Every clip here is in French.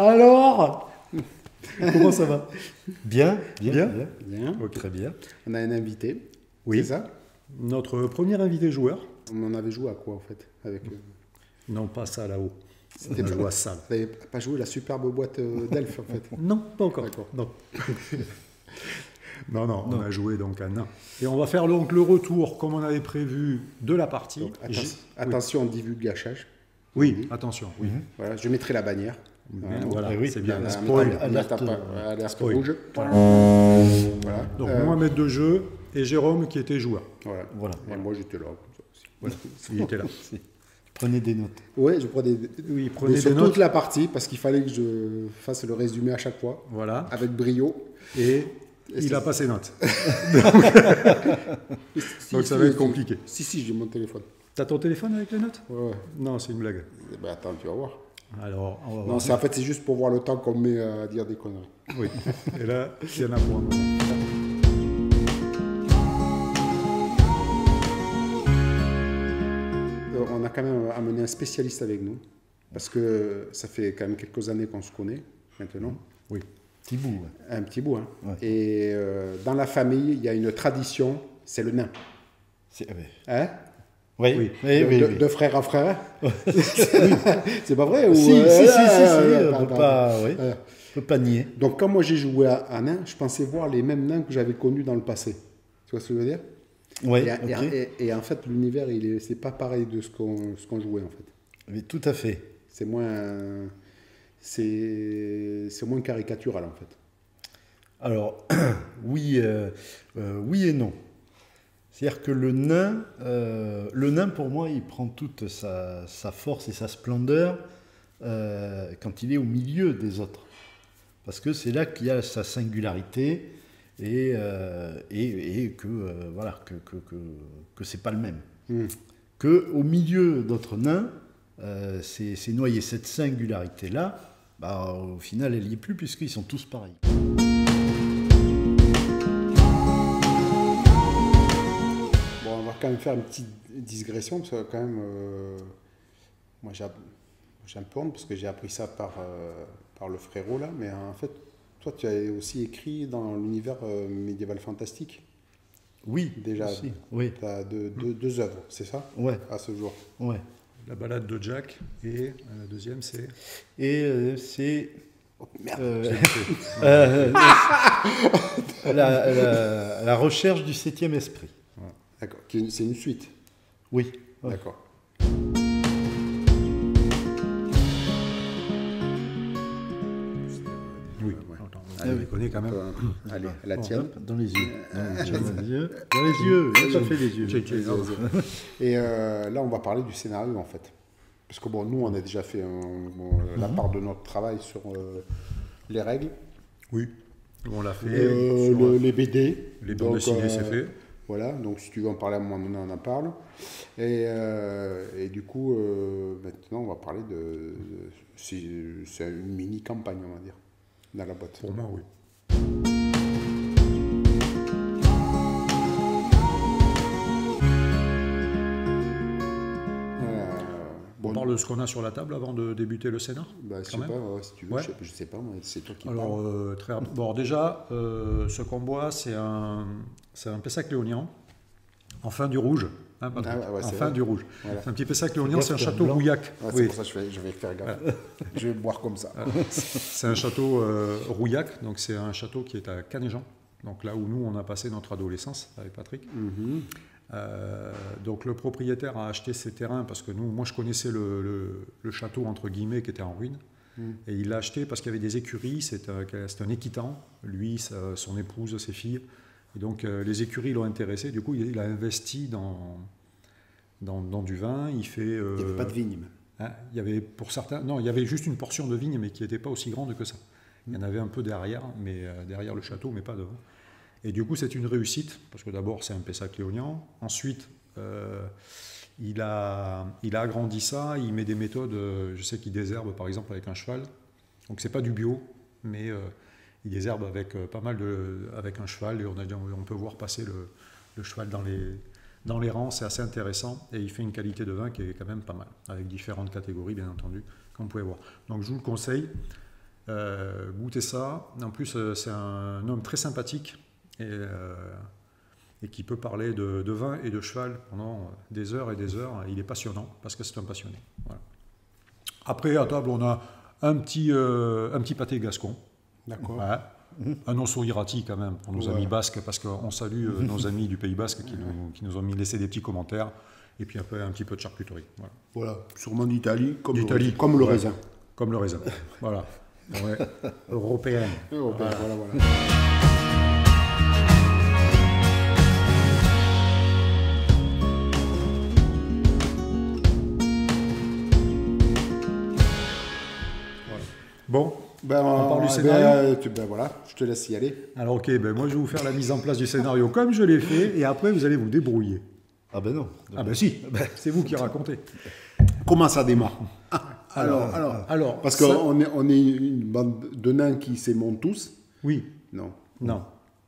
Alors, comment ça va? Bien. Bien. Okay. Très bien. On a un invité, Oui. c'est ça? Notre premier invité joueur. On en avait joué à quoi en fait avec, Non, pas ça là-haut. C'était On a pas- joué à ça. Vous n'avez pas joué la superbe boîte d'elfes en fait? Non, pas encore. D'accord. Non. non, on a joué donc à nain. Et on va faire donc le retour, comme on avait prévu, de la partie. Donc, attention, divulgachage. Oui, attention. Oui. Voilà, je mettrai la bannière. Voilà, oui, c'est bien. En Spoil. mettant- en mettant pas- alerte Spoil. rouge. Voilà. Donc moi, maître de jeu, et Jérôme qui était joueur. Voilà. Et moi j'étais là. Voilà. Il était là. Prenez des notes. Ouais, je prenais Oui, prenez sur des notes. toute la partie parce qu'il fallait que je fasse le résumé à chaque fois Voilà. avec brio. Et il a pas ses notes. Donc ça va être compliqué. Si, j'ai mon téléphone. T'as ton téléphone avec les notes? Ouais. Non, c'est une blague. Eh ben, attends, tu vas voir. Alors, on va Non, voir. c'est juste pour voir le temps qu'on met à dire des conneries. Oui. Et là, il y en a pour un moment. On a quand même amené un spécialiste avec nous parce que ça fait quand même quelques années qu'on se connaît maintenant. Oui. Petit bout. Ouais. Un petit bout. Hein. Ouais. Et dans la famille, il y a une tradition, c'est le nain. Hein? Oui. De frère à frère. C'est pas vrai ou... Si, on pardon. peut pas nier. Donc quand moi j'ai joué à nain, je pensais voir les mêmes nains que j'avais connus dans le passé. Tu vois ce que je veux dire? Oui, et en fait, l'univers, c'est pas pareil de ce qu'on jouait en fait. Mais tout à fait. C'est moins caricatural en fait. Alors, oui et non. C'est-à-dire que le nain, pour moi, il prend toute sa force et sa splendeur quand il est au milieu des autres. Parce que c'est là qu'il y a sa singularité et que c'est pas le même. Que au milieu d'autres nains, c'est noyé. Cette singularité-là, au final, elle n'y est plus puisqu'ils sont tous pareils. Bon, on va quand même faire une petite digression parce que quand même, moi j'ai un peu honte parce que j'ai appris ça par le frérot là, mais en fait, toi tu as aussi écrit dans l'univers médiéval fantastique. Oui, Déjà, aussi, oui. tu as deux œuvres, c'est ça? Ouais. À ce jour. Ouais. La balade de Jack et la deuxième, c'est... Et c'est Oh, merde. la recherche du septième esprit. D'accord. C'est une suite. Oui. Ouais. D'accord. Oui. Ouais. Attends, Allez. on les connaît quand même. Allez, la Bon, tienne. hop, dans les yeux. Dans les yeux. J'ai pas fait les yeux. Et là, on va parler du scénario en fait. Parce que bon, nous, on a déjà fait la part de notre travail sur les règles. Oui. On l'a fait. Sur, Les BD. les bandes dessinées, c'est fait. Voilà, donc si tu veux en parler à un moment donné, on en parle. Et du coup, maintenant, on va parler c'est une mini-campagne, on va dire, dans la boîte. Pour moi, oui. On parle de ce qu'on a sur la table avant de débuter le scénar. Je sais quand même. pas, ouais, si tu veux, Ouais. je sais pas, moi, c'est toi qui Alors, parles. très rapide. Bon, déjà, ce qu'on boit, c'est un Pessac léonien, en fin du rouge. Hein, Patrick, Ah ouais, en c'est fin vrai. du rouge. Voilà. C'est un petit Pessac léonien, gaffe, c'est un c'est un château blanc. rouillac. Ouais, c'est Oui. pour ça que je vais faire gaffe. Je vais boire comme ça. C'est un château rouillac, donc c'est un château qui est à Canéjan, donc là où nous, on a passé notre adolescence avec Patrick. Donc le propriétaire a acheté ces terrains parce que moi je connaissais le château entre guillemets qui était en ruine et il l'a acheté parce qu'il y avait des écuries, c'est un équitant, lui, son épouse, ses filles, et donc les écuries l'ont intéressé, du coup il a investi dans du vin, il fait... Il n'y avait pas de vigne. Hein, il y avait pour certains, non, il y avait juste une portion de vigne mais qui n'était pas aussi grande que ça. Il y en avait un peu derrière, mais derrière le château, mais pas devant. Et du coup, c'est une réussite, parce que d'abord, c'est un Pessac léonien. Ensuite, il a agrandi ça, il met des méthodes, je sais qu'il désherbe, par exemple, avec un cheval. Donc, c'est pas du bio, mais il désherbe avec pas mal avec un cheval, et on peut voir passer le cheval dans les rangs, c'est assez intéressant, et il fait une qualité de vin qui est quand même pas mal, avec différentes catégories, bien entendu, comme vous pouvez voir. Donc, je vous le conseille. Goûtez ça. En plus, c'est un homme très sympathique et qui peut parler de vin et de cheval pendant des heures et des heures. Il est passionnant parce que c'est un passionné. Voilà. Après, à table, on a un petit pâté gascon. D'accord. Ouais. Un osso irati quand même pour nos amis basques, parce qu'on salue nos amis du Pays Basque qui nous ont laissé des petits commentaires. Et puis après, un petit peu de charcuterie. Voilà, sûrement d'Italie, comme d'Italie, le raisin. Comme le raisin. Voilà. Ouais. Européenne. Voilà. Bon, Ben, on parle du scénario. Voilà, je te laisse y aller. Alors ok, moi je vais vous faire la mise en place du scénario comme je l'ai fait, et après vous allez vous débrouiller. Ah ben non. Ah ben si, c'est vous qui racontez. Comment ça démarre? Alors, parce ça- qu'on est une bande de nains qui s'aimont tous. Oui, Non. non.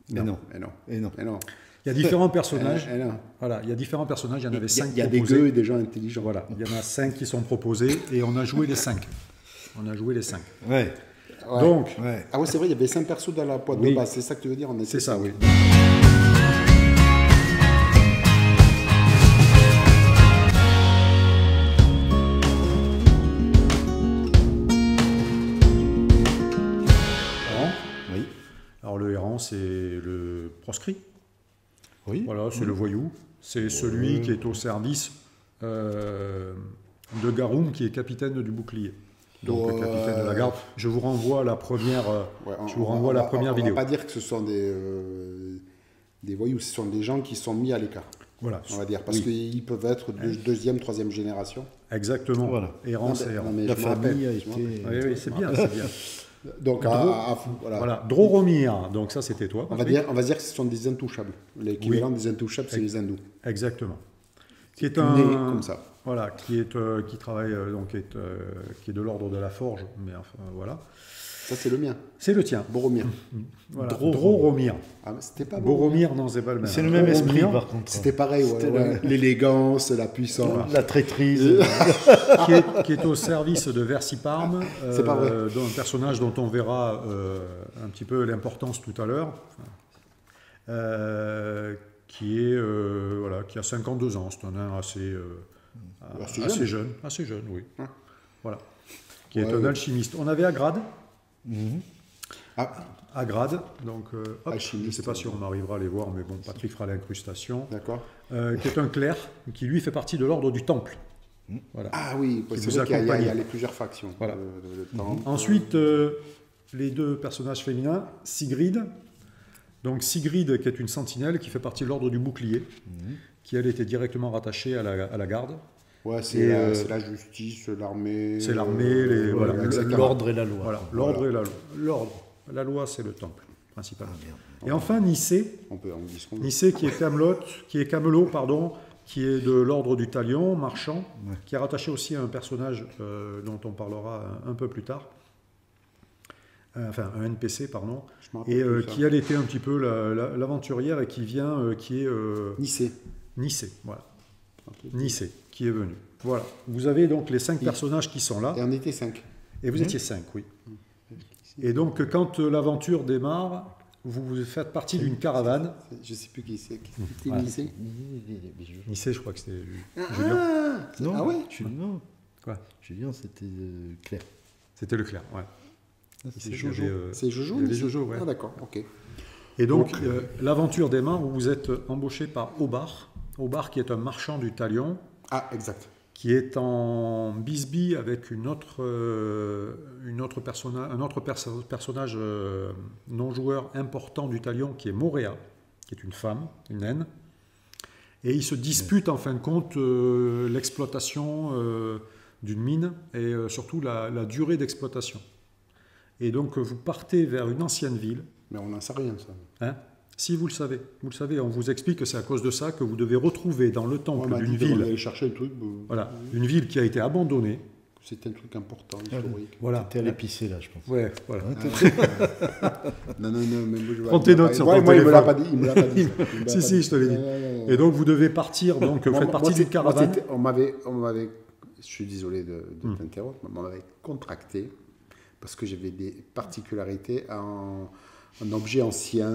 Et non. Et non. Et non. Et non. Il y a différents personnages. Et non. Voilà, il y a différents personnages, il y en avait 5 Il y a des proposés. gueux et des gens intelligents. Voilà, il y en a 5 qui sont proposés, et on a joué les 5. On a joué les 5. Ouais. Ouais. Donc, Ouais. Ah ouais, c'est vrai, il y avait 5 persos dans la boîte Oui. de base. C'est ça que tu veux dire? On était c'est ça, cinq. oui. Oui. Alors le errant, c'est le proscrit. Oui. Voilà, c'est le voyou. C'est celui qui est au service de Garoum, qui est capitaine du bouclier. Donc le capitaine de la garde. Je vous renvoie à la première, Ouais, je vous renvoie à la première vidéo. On va pas dire que ce sont des voyous, ce sont des gens qui sont mis à l'écart. Voilà. On va dire, parce qu'ils peuvent être de deuxième, troisième génération. Exactement. Voilà. Errant, Non, c'est mais- errant. non, mais La je me rappelle, famille a je me rappelle. été. Oui, oui, c'est bien, c'est bien. Donc, voilà. Voilà, Droromir, donc ça c'était toi. On va Patrick. dire que ce sont des intouchables. L'équivalent des intouchables, c'est les hindous. Exactement. Qui est Nés un, comme ça. voilà, qui travaille donc qui est de l'ordre de la forge, mais enfin voilà. Ça, c'est le mien. C'est le tien. Boromir. Voilà. Droromir. Droromir. Ah, mais c'était pas Boromir. Boromir, non, c'est pas le même. C'est le même esprit, Droromir, par contre. C'était pareil, ouais, C'était ouais. L'élégance, la puissance. La traîtrise. qui est au service de Versiparme, C'est pas vrai. un personnage dont on verra un petit peu l'importance tout à l'heure, qui a 52 ans. C'est un nain assez jeune, oui. Ouais. Voilà. Qui est Ouais, un ouais. alchimiste. On avait Agrade. Ah, Agrade, donc hop, je ne Alchimiste, sais pas si on arrivera à les voir, mais bon, Patrick fera l'incrustation. d'accord. Qui est un clerc, qui lui fait partie de l'ordre du Temple. Voilà. Ah oui, Qui c'est vous vrai qu'il y a accompagne. les plusieurs factions. Voilà. Le temple. Ensuite, les deux personnages féminins, Sigrid. Donc Sigrid, qui est une sentinelle, qui fait partie de l'ordre du bouclier, qui elle était directement rattachée à la garde. Ouais, Et, c'est la justice, l'armée. C'est l'armée, voilà, exactement. L'ordre et la loi. Voilà, l'ordre et la loi. L'ordre, la loi, c'est le temple, principalement. Ah, Et enfin, Nicée, On dit ce qu'on veut. Nicée qui est Camelot, pardon, qui est de l'ordre du talion, marchand, qui est rattaché aussi à un personnage dont on parlera un peu plus tard. Enfin, un NPC, pardon, Je me rappelle et plus ça. qui elle était un petit peu l'aventurière et qui vient, qui est Nicée. Nicée, voilà. Ok. Nicée, qui est venu. Voilà. Vous avez donc les 5 personnages qui sont là, Et on était 5. et vous étiez 5, oui. Et donc, quand l'aventure démarre, vous faites partie d'une caravane. Je sais plus qui c'est. C'était Voilà. Nicée. Nicée, je crois que c'était Julien. Ah, Non, ah ouais. Non. Quoi? Julien, c'était Claire. C'était le clerc, ouais. C'est Il y Jojo. avait, C'est Jojo. il y avait Nicée Jojo, ouais. Ah d'accord, ok. Et donc, l'aventure démarre où vous êtes embauché par Obar. Obar, qui est un marchand du talion, Ah, exact. qui est en bisbille avec un autre personnage non-joueur important du talion, qui est Moréa, qui est une femme, une naine. Et ils se disputent en fin de compte l'exploitation d'une mine et surtout la durée d'exploitation. Et donc vous partez vers une ancienne ville. Mais on n'en sait rien, ça. Hein. Si vous le savez, on vous explique que c'est à cause de ça que vous devez retrouver dans le On temple m'a d'une dit qu'on ville, allait chercher un truc. voilà, une ville qui a été abandonnée. C'était un truc important, historique. Voilà. T'étais à l'épicé, là, je pense. Ouais, voilà. Non, mais moi, je Prends tes notes sur ouais, ton moi, il me l'a téléphone. pas dit. Il me l'a pas dit. ça. Il me l'a Si, pas si, je te l'ai dit. Non. Et donc vous devez partir, donc vous faites partie d'une caravane. On m'avait, je suis désolé de t'interrompre, mais on m'avait contracté parce que j'avais des particularités un objet ancien,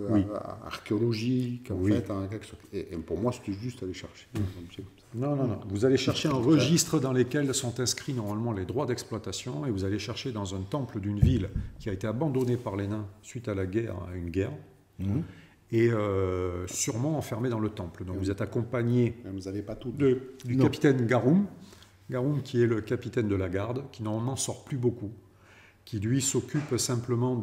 Oui. archéologique, en Oui. fait, quelque chose. Et pour moi, c'était juste aller chercher un objet comme ça. Non, non, non. Vous allez chercher un registre dans lequel sont inscrits normalement les droits d'exploitation et vous allez chercher dans un temple d'une ville qui a été abandonnée par les nains suite à une guerre, et sûrement enfermé dans le temple. Donc vous êtes accompagné Mais vous n'avez pas tout. du capitaine Garum, qui est le capitaine de la garde, qui normalement sort plus beaucoup, qui lui s'occupe simplement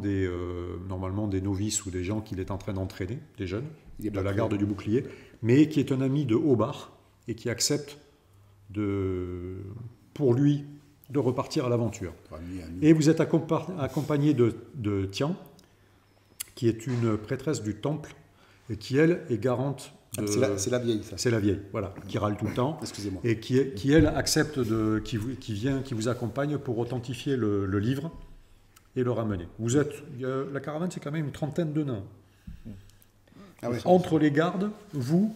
normalement des novices ou des gens qu'il est en train d'entraîner, des jeunes, Il est de pas la très- garde du bouclier, mais qui est un ami de Hobart et qui accepte pour lui de repartir à l'aventure. Ami. Et vous êtes accompagné de Tian, qui est une prêtresse du temple et qui, elle, est garante de... C'est la vieille, ça. C'est la vieille, voilà, qui râle tout le temps. Excusez-moi. Et qui elle, accepte qui vous accompagne pour authentifier le livre et le ramener. La caravane, c'est quand même une trentaine de nains. Ah ouais. Entre les gardes, vous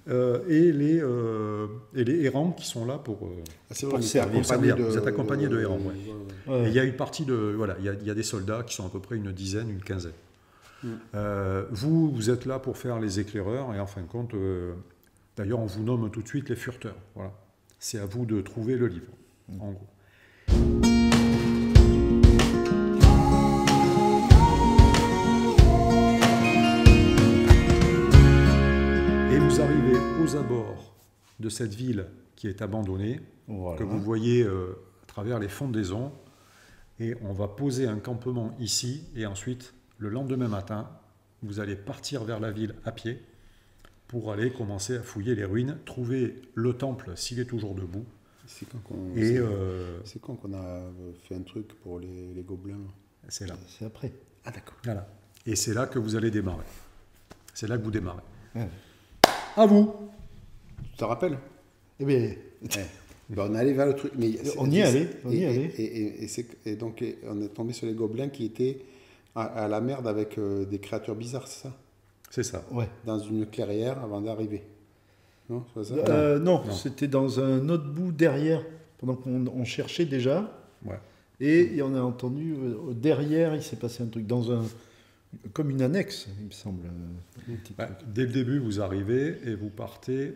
et les errants qui sont là pour... C'est pour vrai, servir. Vous êtes accompagné de errants, ouais. Ouais. Et il y a une partie de... Voilà, il y a des soldats qui sont à peu près une dizaine, une quinzaine. Vous êtes là pour faire les éclaireurs et en fin de compte, d'ailleurs on vous nomme tout de suite les furteurs. Voilà. C'est à vous de trouver le livre, en gros. Et vous arrivez aux abords de cette ville qui est abandonnée, Voilà. que vous voyez à travers les fondaisons, et on va poser un campement ici, et ensuite, le lendemain matin, vous allez partir vers la ville à pied pour aller commencer à fouiller les ruines, trouver le temple s'il est toujours debout. C'est quand qu'on Et c'est quand qu'on a fait un truc pour les gobelins. c'est là. C'est après. Ah d'accord. Voilà. Et c'est là que vous allez démarrer. C'est là que vous démarrez. Ouais. À vous. Tu te rappelles? Eh bien, Ouais. Ben, on allait vers le truc. Mais On y allait, on y et- allait. Et donc on est tombé sur les gobelins qui étaient à la merde avec des créatures bizarres, c'est ça? C'est ça. ouais. Dans une clairière avant d'arriver. Non, c'est pas ça? Non, Non. c'était dans un autre bout derrière, pendant qu'on cherchait déjà. Ouais. Et on a entendu, derrière, il s'est passé un truc, comme une annexe, il me semble. Un petit Bah, truc. dès le début, vous arrivez et vous partez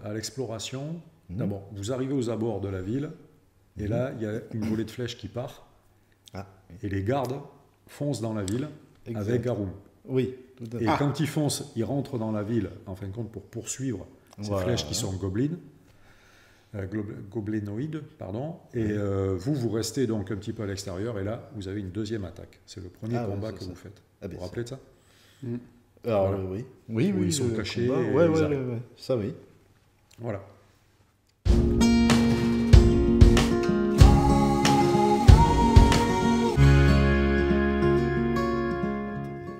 à l'exploration. D'abord, vous arrivez aux abords de la ville, et là, il y a une volée de flèches qui part, Ah, et les gardes foncent dans la ville Exact. avec Garum. oui, tout à fait. Et quand ils foncent, ils rentrent dans la ville, en fin de compte, pour poursuivre ces Voilà. flèches qui sont goblénoïdes, pardon. Et vous restez donc un petit peu à l'extérieur, et là, vous avez une deuxième attaque. C'est le premier Ah ouais, combat c'est que ça. vous faites. Ah ben, vous vous rappelez de ça? Alors, Voilà. oui. Oui, Où oui. ils sont le cachés combat. et Ouais, ils ouais, arrivent. ouais, ça oui. Voilà.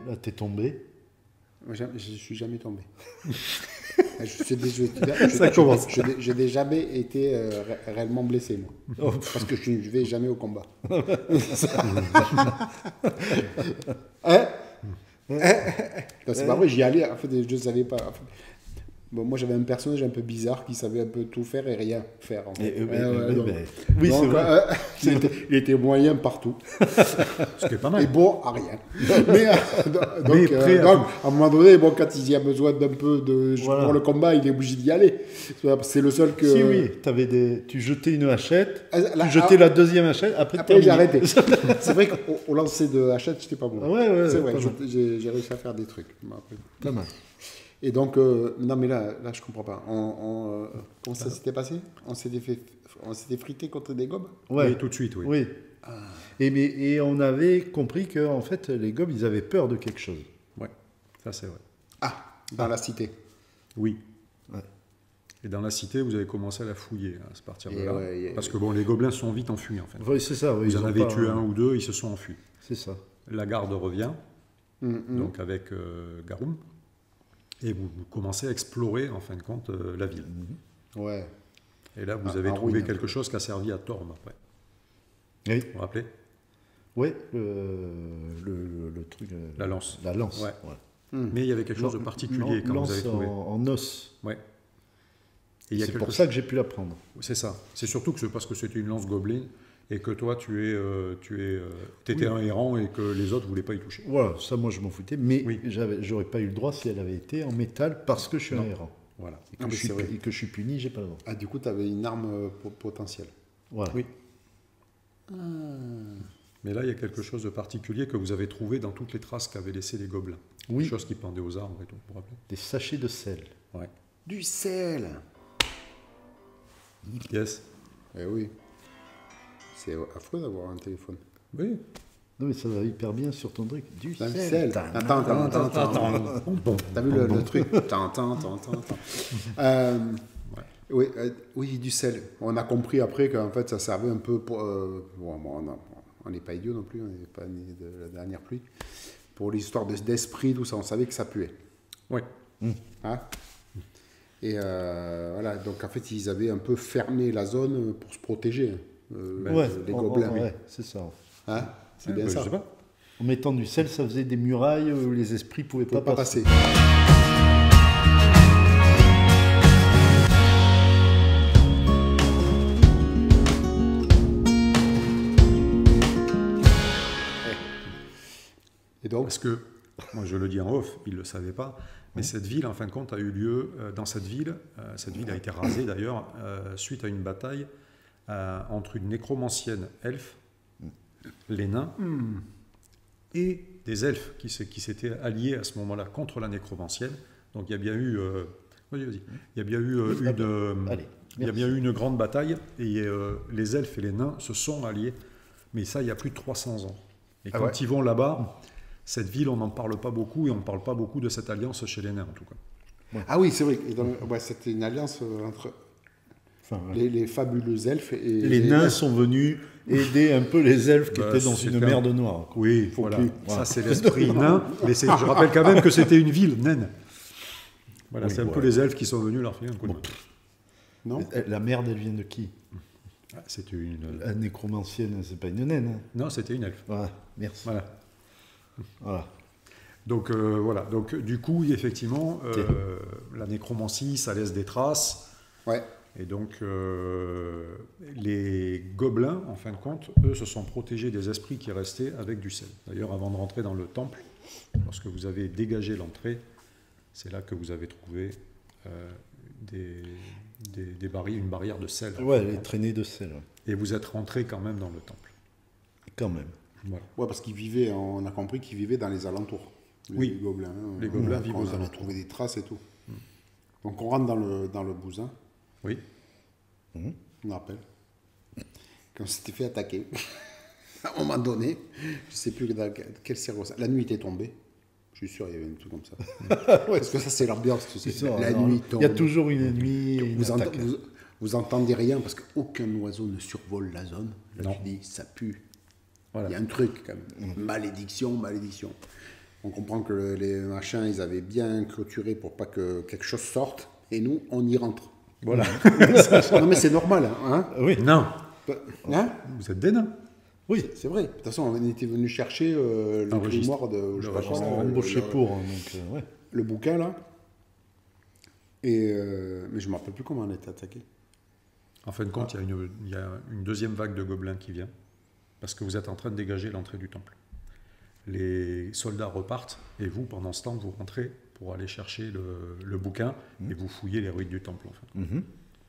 Là, t'es tombé. Moi, je ne suis jamais tombé. Ça commence. Je n'ai jamais été réellement blessé, moi. Oh, Parce que je ne vais jamais au combat. Hein? Non, c'est pas vrai, j'y allais. En fait, je ne savais pas. En fait, bon, moi, j'avais un personnage un peu bizarre qui savait un peu tout faire et rien faire. En fait. Donc, oui, c'est donc, vrai. il était moyen partout. Ce qui est pas mal. Et bon à rien. Mais, prêt à donc, à un moment donné, bon, quand il y a besoin d'un peu de Voilà. pour le combat, il est obligé d'y aller. C'est le seul que. Si, oui, tu jetais une hachette, Ah, là, tu jetais la deuxième hachette, après Après, j'ai terminé. arrêté. C'est vrai qu'au lancer de hachette, j'étais pas bon. Ah ouais, c'est vrai, pas mal. j'ai réussi à faire des trucs. Mais après- Pas mal. Et donc, non, mais là, je comprends pas. Comment ça s'était passé? On s'était frité contre des gobes? Ouais. Oui, tout de suite, oui. Oui. Et on avait compris que en fait, les gobes, ils avaient peur de quelque chose. Ouais, ça c'est vrai. Ah, dans la cité. Oui. Ouais. Et dans la cité, vous avez commencé à la fouiller à ce partir de Et là. ouais, Parce que bon, les gobelins sont vite enfuis en fait. Oui, c'est ça. Oui, Vous ils en ont avez pas- tué un ou deux, ils se sont enfuis. C'est ça. La garde revient, Mm. donc avec Garum, et vous commencez à explorer en fin de compte la ville. Ouais. Et là, vous Ah, avez en trouvé ruine. quelque chose qui a servi à Torm après. Oui. Vous vous rappelez? Oui, le truc. La lance. La lance. Ouais. ouais. Mais il y avait quelque chose de particulier quand vous lance avez trouvé. en os. Ouais. Et il y a C'est quelque pour ça que j'ai pu la prendre. C'est ça. C'est surtout que c'est parce que c'était une lance gobeline et que toi, t'étais un errant et que les autres ne voulaient pas y toucher. Voilà, ça moi je m'en foutais, mais Oui. j'aurais pas eu le droit si elle avait été en métal parce que je suis un errant. Voilà. Et que, Ah, mais c'est vrai. et que je suis puni, j'ai pas le droit. Ah, du coup, tu avais une arme potentielle. Voilà. Oui. Mais là, il y a quelque chose de particulier que vous avez trouvé dans toutes les traces qu'avaient laissées les gobelins. Oui. Des choses qui pendaient aux arbres et tout, vous vous rappelez? Des sachets de sel. Ouais. Du sel. Yes. Eh oui. C'est affreux d'avoir un téléphone. Oui. Non mais ça va hyper bien sur ton truc. Du Du sel. sel. Attends. T'as vu le truc? Oui, oui, du sel. On a compris après qu'en fait, ça servait un peu pour... on n'est pas idiot non plus, on n'est pas né de la dernière pluie. Pour l'histoire d'esprit, tout ça, on savait que ça puait. Oui. Hein? Et voilà, donc en fait, ils avaient un peu fermé la zone pour se protéger, les gobelins. Ouais, c'est ça. Hein? C'est bien ça. Je sais pas. En mettant du sel, ça faisait des murailles où les esprits pouvaient Ils ne pas pas passer. Et donc, Parce que, moi je le dis en off, ils ne le savaient pas, mais cette ville, en fin de compte, a eu lieu dans cette ville a été rasée d'ailleurs, suite à une bataille entre une nécromancienne elfe, les nains, et des elfes qui s'étaient alliés à ce moment-là contre la nécromancienne. Donc il y a bien eu, il y a bien eu Allez, il y a bien eu une grande bataille, et les elfes et les nains se sont alliés, mais ça il y a plus de 300 ans. Et quand ils vont là-bas, cette ville, on n'en parle pas beaucoup, et on ne parle pas beaucoup de cette alliance chez les nains, en tout cas. ah oui, c'est vrai. C'était une alliance entre les fabuleux elfes et les nains sont venus aider un peu les elfes qui étaient dans une merde noire. Quoi. Oui, voilà. plus. Ça, c'est l'esprit nain. Mais je rappelle quand même que c'était une ville naine. Voilà, Oui, c'est un peu les elfes qui sont venus leur filer un coup de main. Non. La merde, elle vient de qui? Ah, c'était une... La nécromancienne, c'est pas une naine. Hein. Non, c'était une elfe. Voilà, merci. Voilà. Voilà. Donc, voilà. Donc, du coup, effectivement, la nécromancie, ça laisse des traces. Ouais. Et donc, les gobelins, en fin de compte, eux, se sont protégés des esprits qui restaient avec du sel. D'ailleurs, avant de rentrer dans le temple, lorsque vous avez dégagé l'entrée, c'est là que vous avez trouvé une barrière de sel. Ouais, les traînées de sel. Ouais. Et vous êtes rentré quand même dans le temple. Quand même. Voilà. Ouais, parce qu'ils vivaient, on a compris qu'ils vivaient dans les alentours. Oui. Les gobelins. Hein. Les gobelins vivent aux On a alentours. trouvé des traces et tout. Donc on rentre dans le bousin, Oui. je me rappelle, qu'on s'était fait attaquer. À un moment donné, je ne sais plus dans quelle circonstance. La nuit était tombée. Je suis sûr qu'il y avait un truc comme ça. Parce que ça, c'est l'ambiance, tu sais. C'est ça, La alors, nuit tombe. il y a toujours une nuit et une Vous, attaque. vous entendez rien parce qu'aucun oiseau ne survole la zone. Là, Non. tu dis, ça pue. Voilà. Il y a un truc, quand même. Malédiction, malédiction. On comprend que les machins, ils avaient bien clôturé pour pas que quelque chose sorte. Et nous, on y rentre. Voilà. Non, mais c'est normal. Hein. Oui. Non. Hein? Vous êtes des nains. Oui, c'est vrai. De toute façon, on était venu chercher le registre. grimoire de... je sais pas registre. quoi, Embauché le- pour. Hein, donc, ouais. le bouquin, là. Et, mais je ne me rappelle plus comment on a été attaqué. En fin de compte, il y a une deuxième vague de gobelins qui vient, parce que vous êtes en train de dégager l'entrée du temple. Les soldats repartent, et vous, pendant ce temps, vous rentrez pour aller chercher le bouquin, et vous fouillez les ruines du temple, en fait. Mhm.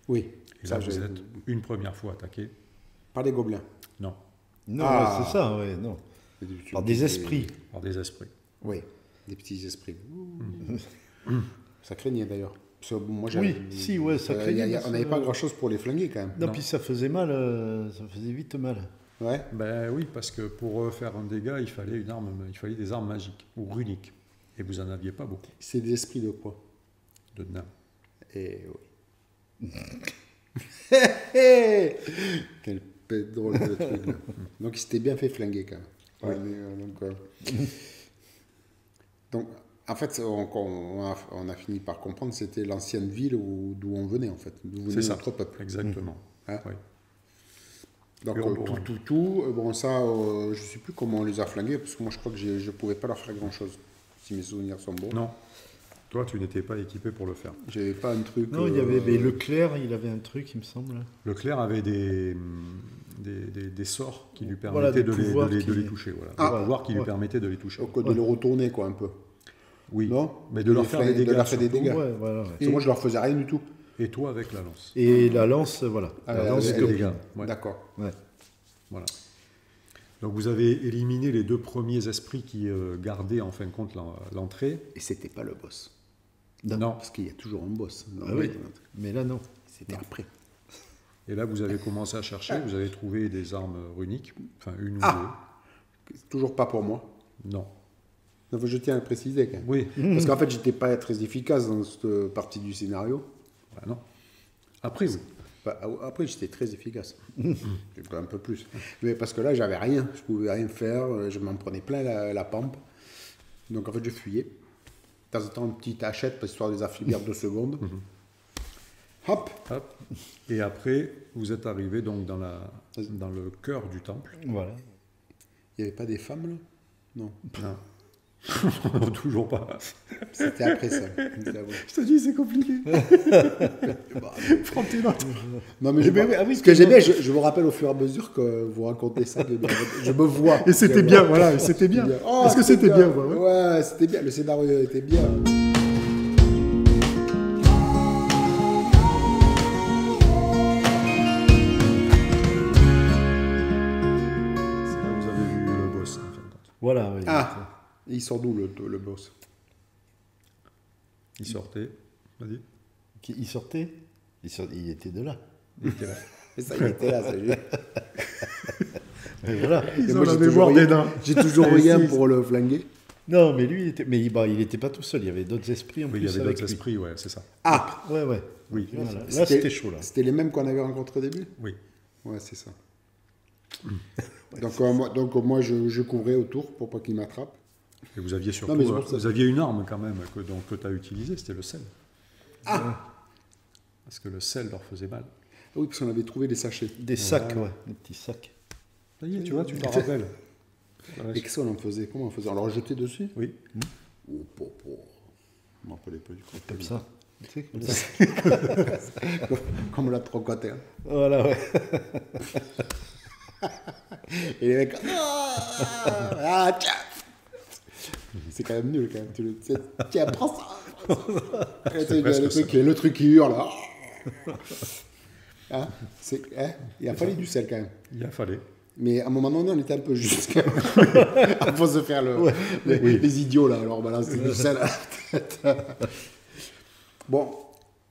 Oui. Et Ça, là, vous j'ai- êtes une première fois attaqué. Par les gobelins. Non, Non, Ah. ouais, c'est ça, ouais, non. Par des esprits. par des esprits. Oui, des petits esprits. Ça craignait d'ailleurs. Parce que moi, Oui, si, ouais, ça craignait, On n'avait pas grand-chose pour les flinguer quand même. Non, puis ça faisait mal, ça faisait vite mal. Ouais. Ben oui, parce que pour faire un dégât, il fallait des armes magiques ou runiques. Et vous n'en aviez pas beaucoup C'est des esprits de quoi? de nains. Et oui. Quel drôle de truc là. Donc il s'était bien fait flinguer quand même. Ouais, mais, donc, en fait, on a fini par comprendre que c'était l'ancienne ville d'où on venait en fait, d'où venait C'est ça. notre peuple. Exactement. Hein. Oui. Donc Et on pourra. bon ça, je sais plus comment on les a flingués parce que moi je crois que je pouvais pas leur faire grand chose si mes souvenirs sont bons. Non, toi, tu n'étais pas équipé pour le faire. J'avais pas un truc. Non, il y avait Leclerc, il avait un truc, il me semble. Leclerc avait des sorts qui lui Voilà, permettaient des de les pouvoirs toucher. Voilà. Ah, Des pouvoirs qui lui ouais. permettaient de les toucher. Donc, de le retourner, quoi, un peu. Oui, Non, mais de leur faire des dégâts. De leur faire des surtout. dégâts. Ouais, voilà, ouais. Parce que moi, je leur faisais rien du tout. Et toi avec la lance. Et la lance, voilà. Ah, La lance Des elle- dégâts. Ouais. D'accord. Ouais. Voilà. Donc vous avez éliminé les 2 premiers esprits qui gardaient en fin de compte l'entrée. Et c'était pas le boss. Non. Parce qu'il y a toujours un boss. Ah oui. Mais là, non. C'était après. Et là, vous avez commencé à chercher, vous avez trouvé des armes runiques, enfin une ou Toujours pas pour moi. deux. Non. Donc, je tiens à le préciser quand même. Oui. Parce qu'en fait, j'étais pas très efficace dans cette partie du scénario. Bah non. Après, oui. Bah, après, j'étais très efficace. Un peu plus. Mais parce que là, j'avais rien. Je pouvais rien faire. Je m'en prenais plein la pampe. Donc, en fait, je fuyais. De temps en temps, une petite hachette, histoire de les affaiblir 2 secondes. Hop. Hop. Et après, vous êtes arrivé donc dans le cœur du temple. Voilà. Il n'y avait pas des femmes, là? Non. Non. Toujours pas. C'était après ça. Je te dis, c'est compliqué. Prends tes notes. Non, mais Eh ben oui, ah oui, ce que j'aime bien, je vous rappelle au fur et à mesure que vous racontez ça. Je me vois. Et c'était bien, voilà, et c'était bien. Oh, Parce que c'était bien, ouais. Ouais, c'était bien. Le scénario était bien. C'est là où vous avez vu le boss, en fin de compte. Voilà, oui. Ah, il sort d'où le boss? Il sortait. Vas-y. Il sortait il était de là. Il était là. Et ça, il était là, ça. Et voilà. Ils moi, ont la j'ai mémoire toujours des nains. J'ai toujours Et rien si, pour le flinguer. Non, mais lui, il n'était pas tout seul. Il y avait d'autres esprits en Oui, plus il y avait avec d'autres lui. esprits, ouais, c'est ça. Ah, Ouais, ouais. Oui. Voilà. Là, c'était chaud, là. C'était les mêmes qu'on avait rencontrés au début? Oui. Ouais, c'est ça. Donc, moi, je couvrais autour pour pas qu'il m'attrape. Et vous aviez surtout, Non, mais c'est pour ça. vous aviez une arme quand même que tu as utilisée, c'était le sel. Ah, Parce que le sel leur faisait mal. oui, parce qu'on avait trouvé des sachets. Des sacs, ouais. Des petits sacs. Ça y est, tu vois, tu t'en rappelles. Et qu'est-ce qu'on en faisait? Comment on faisait? On leur jetait dessus? Oui. Oh, je m'en rappelais pas du tout. Comme ça. Tu sais, comme ça. Comme la trocoté. Hein. Voilà, ouais. Et les mecs. Ah, tiens! C'est quand même nul, quand même. Tiens, prends ça! Le truc qui hurle. Hein? Il a fallu du sel, quand même. Il a fallu. Mais à un moment donné, on était un peu juste. À force de faire les idiots, là. Alors, bah là, c'est du sel à la tête. Bon.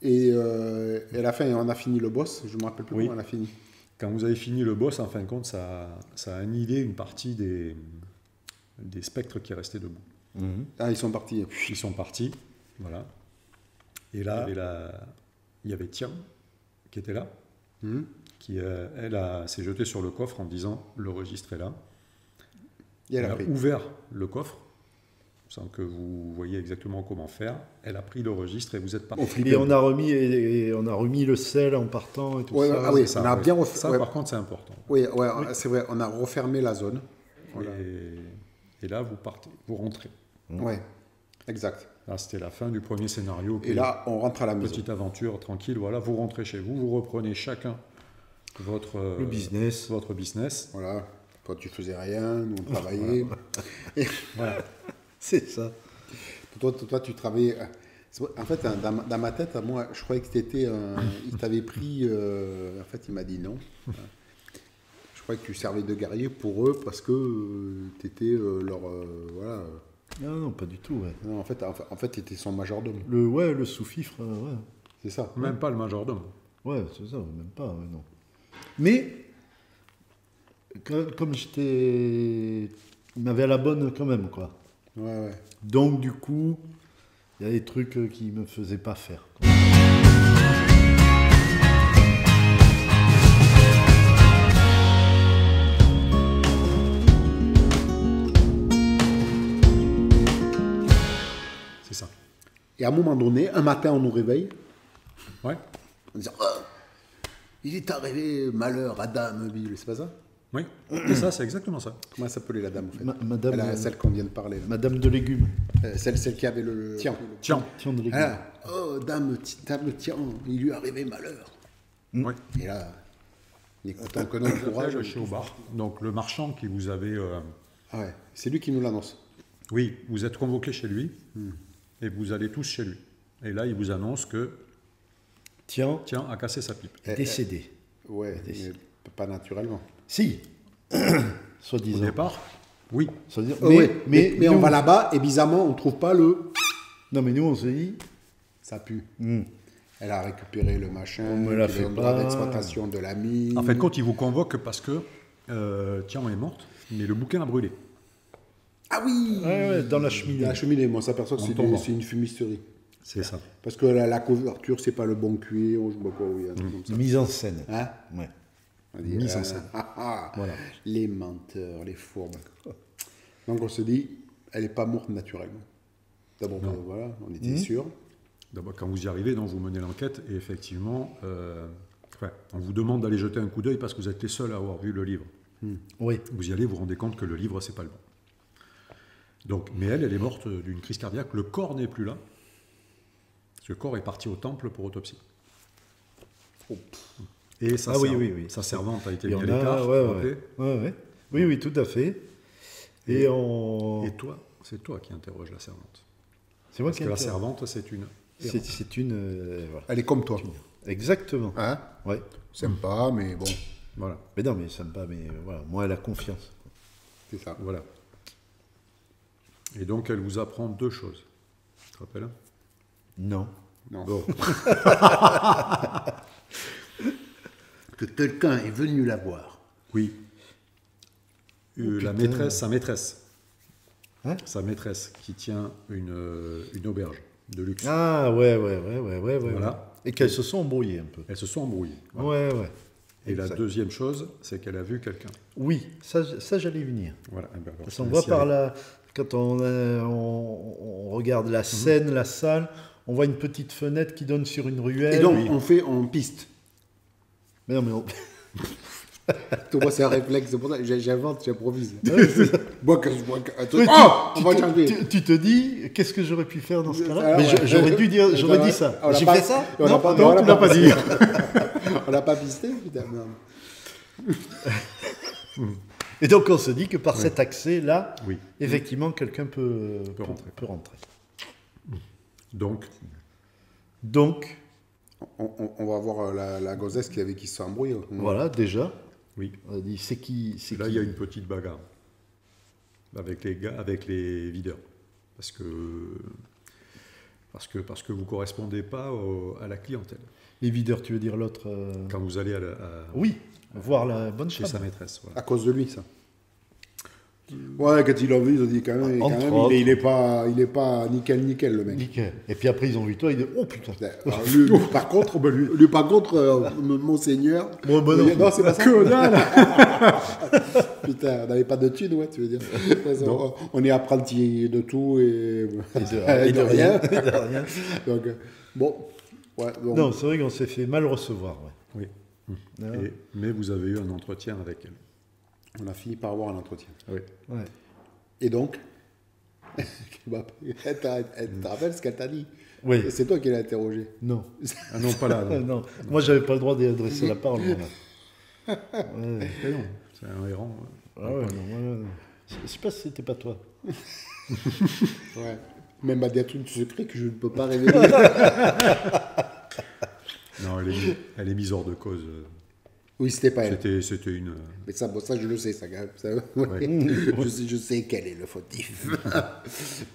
Et à la fin, on a fini le boss. Je ne me rappelle plus comment on a fini. Quand vous avez fini le boss, en fin de compte, ça a annihilé une partie des spectres qui restaient debout. Ah, ils sont partis. Ils sont partis, voilà. Et là, il y avait Tian qui était là, qui, elle, s'est jetée sur le coffre en disant « le registre est là ». Elle a ouvert le coffre, sans que vous voyez exactement comment faire. Elle a pris le registre et vous êtes parti. Et on a remis le sel en partant et tout ça. Ah oui, Ça, on a bien refait. ça, par contre, c'est important. Oui, c'est vrai, on a refermé la zone. Voilà. Et là, vous partez, vous rentrez. Oui, exact. Là, c'était la fin du premier scénario. Et là, on rentre à la maison. Petite aventure tranquille, voilà, vous rentrez chez vous, vous reprenez chacun votre business. Voilà. Toi, tu faisais rien, nous, on travaillait. Voilà. C'est ça. Toi, tu travaillais. En fait, dans ma tête, moi, je croyais que t'étais. Il t'avait pris. En fait, il m'a dit non. Je croyais que tu servais de guerrier pour eux parce que tu étais leur. Voilà. Non, pas du tout, ouais. Non, en fait, tu étais son majordome. Le sous-fifre, ouais. C'est ça. Même pas le majordome. Ouais, c'est ça, même pas, ouais, non. Mais, comme j'étais... Il m'avait à la bonne quand même, quoi. Ouais. Donc, du coup, il y a des trucs qui me faisaient pas faire, quoi. C'est ça. Et à un moment donné, un matin, on nous réveille. Ouais. En disant, oh, il est arrivé malheur à Dameville, c'est pas ça? Oui. Et ça, c'est exactement ça. Comment elle s'appelait la dame, en fait? Madame, Celle qu'on vient de parler. Là. Madame de légumes. Celle qui avait le... Tiens. Tiens. Tiens de légumes. Ah, oh, dame, tiens, il lui est arrivé malheur. Oui. Et là, N'écoutant que notre courage. chez Aubard. Donc le marchand qui vous avait... Ah ouais, c'est lui qui nous l'annonce. Oui, vous êtes convoqué chez lui et vous allez tous chez lui. Et là, il vous annonce que Tiens, Tian a cassé sa pipe. décédé. Ouais, mais pas naturellement. Si, Au soi-disant. départ, oui. Soi-disant. Ouais, mais nous, on va là-bas et bizarrement, on trouve pas le... Non, mais nous, on se dit, Ça pue. Elle a récupéré le machin, On me l'a qui fait donne pas. droit d'exploitation de la mine. En fait, quand il vous convoque parce que Tian est morte, mais le bouquin a brûlé. Ah oui ouais, dans la cheminée. La cheminée, moi, on s'aperçoit que En c'est tombant. c'est une fumisterie. C'est ça. Parce que la couverture, c'est pas le bon cuir, ou je sais pas quoi, oui, un truc comme ça. Mise en scène. Hein Ouais. On dit, Mise en scène. Voilà. Les menteurs, les fourbes. Donc on se dit, elle n'est pas morte naturellement. D'abord, voilà, on était sûr. D'abord, quand vous y arrivez, donc, vous menez l'enquête et effectivement, on vous demande d'aller jeter un coup d'œil parce que vous êtes les seuls à avoir vu le livre. Oui. Vous y allez, vous vous rendez compte que le livre, c'est pas le bon. Donc, mais elle est morte d'une crise cardiaque. Le corps n'est plus là. Parce que le corps est parti au temple pour autopsie. Et sa, oui. sa servante a été Et mise à on a, l'écart. ouais, vous vous ouais. rappelez Ouais. Oui, tout à fait. Et on... Et toi, c'est toi qui interroges la servante. C'est moi Parce qui que la interroge. servante, c'est une... C'est une... voilà. Elle est comme toi. Exactement. Hein Ouais. Sympa, mais bon, Voilà, Mais non, mais ça me va, mais voilà, moi, elle a confiance. c'est ça. voilà. Et donc, elle vous apprend deux choses. Tu te rappelles? Non. Non. Bon. Que quelqu'un est venu la voir. Oui. La maîtresse, sa maîtresse. Hein? Sa maîtresse qui tient une auberge de luxe. Ah, ouais. Voilà. Et qu'elles se sont embrouillées un peu. Elles se sont embrouillées. Ouais. Et la Exact. deuxième chose, c'est qu'elle a vu quelqu'un. Oui, ça j'allais y venir. Voilà. Eh ben, alors, Parce qu'on je voit laisse y par aller. là, quand on regarde la scène, la salle, on voit une petite fenêtre qui donne sur une ruelle. Et donc, on piste. Mais non, mais on... Moi, c'est un réflexe, c'est pour ça que j'invente, j'improvise. Moi, quand je vois un truc, Oui, on va changer. tu te dis, qu'est-ce que j'aurais pu faire dans ce cas-là? Alors, Mais ouais. j'aurais dû dire, j'aurais dit ça. On l'a J'ai pas- fait ça? on l'a Non, pas- non, on l'a tu l'as pas- pas dit. On l'a pas pisté, putain, merde. Et donc on se dit que par cet accès-là, Oui. effectivement, quelqu'un peut rentrer. peut rentrer. Donc, Donc, On va voir la gonzesse avec qui se embrouille. voilà, déjà, oui. on a dit, c'est qui? Là, il y a une petite bagarre avec les gars, avec les videurs. Parce que vous ne correspondez pas à la clientèle. Les videurs, tu veux dire l'autre Quand vous allez Oui, voir la bonne chez femme. sa maîtresse. Voilà. À cause de lui, ça. Ouais, quand ils l'ont vu, ils ont dit quand même, Entre autres. il est pas nickel, le mec. Nickel. Et puis après, ils ont vu toi, ils disent, oh putain. Alors, lui, par contre, monseigneur. Bon, ben non. Non, c'est pas ça. Putain, on n'avait pas de thunes, ouais, tu veux dire. On est apprenti de tout et de rien. Et de rien. Donc, bon. Ouais, donc, Non, c'est vrai qu'on s'est fait mal recevoir. Ouais. Oui. Ah. Mais vous avez eu un entretien avec elle. on a fini par avoir un entretien. Oui. Ouais. Et donc, elle te rappelle ce qu'elle t'a dit? Oui. C'est toi qui l'as interrogé. Non. Ah non, pas là. Non. Non. Moi, j'avais pas le droit d'y adresser la parole. Moi, là. Ouais. Mais non, c'est un héron. Ah ouais, non, moi, non. Je sais pas si c'était pas toi. Ouais. Même à des trucs secrets que je ne peux pas révéler. Non, elle est mise hors de cause. Oui, c'était pas elle. C'était une... Mais ça, bon, ça, je le sais, ça, quand même. Ça, Ouais. je sais quel est le fautif.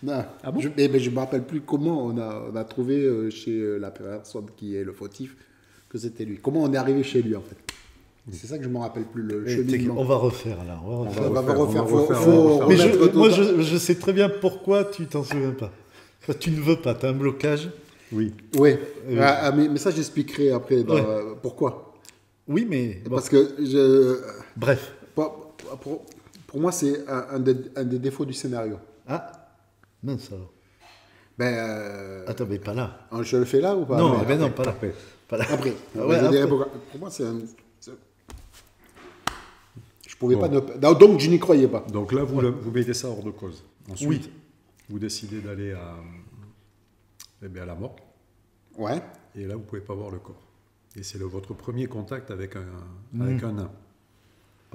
Non, Ah bon mais je ne me rappelle plus comment on a trouvé chez la personne qui est le fautif que c'était lui. Comment on est arrivé chez lui, en fait. C'est ça que je ne me rappelle plus, le cheminement. On va refaire là. On va refaire. On va refaire. on va Faut refaire. Mais remettre tout moi, ça. je sais très bien pourquoi tu t'en souviens pas. Enfin, tu ne veux pas, tu as un blocage. Oui. Oui, mais ça, j'expliquerai après. Pourquoi? Oui, mais bon, Parce que bref. pour moi, c'est un des défauts du scénario. Ah, mince alors. Ben, Attends, mais pas là. je le fais là ou pas? Non, Après. mais non, pas là. Pas là. Après. Ah ouais, Je dirais après. pourquoi. Pour moi, je pouvais Bon. pas non, donc je n'y croyais pas. Donc là, vous mettez ça hors de cause. Ensuite, Oui. vous décidez d'aller à la mort. Ouais. Et là, vous ne pouvez pas voir le corps. Et c'est votre premier contact avec un nain.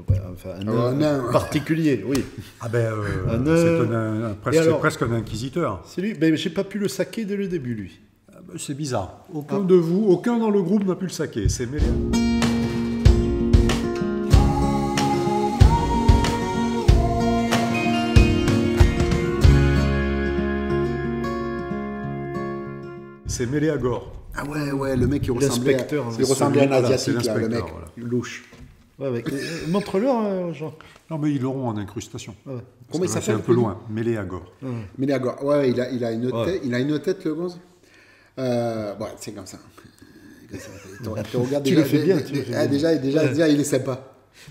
Ouais, enfin, un Un nain nain. particulier, oui. Ah ben, Un c'est nain. presque un inquisiteur. C'est lui, mais j'ai pas pu le saquer dès le début, lui. Ah ben, c'est bizarre. Aucun dans le groupe n'a pu le saquer. C'est mêlé. C'est Méléagore. Ah ouais, le mec qui L'inspecteur, il ressemblait à un Voilà, asiatique, c'est là, le mec, l'inspecteur, voilà. louche. Ouais, avec... Montre-leur, Jean. Non, mais ils l'auront en incrustation. Ouais. Comment il Parce que là, s'appelle, c'est un peu lui loin. Méléagore. Mais d'accord, ouais, il a une Ouais. tête, il a une tête, le gonze. Ouais, c'est comme ça. Tu regardes Tu déjà, le fais bien, tu le fais bien. déjà, il est sympa.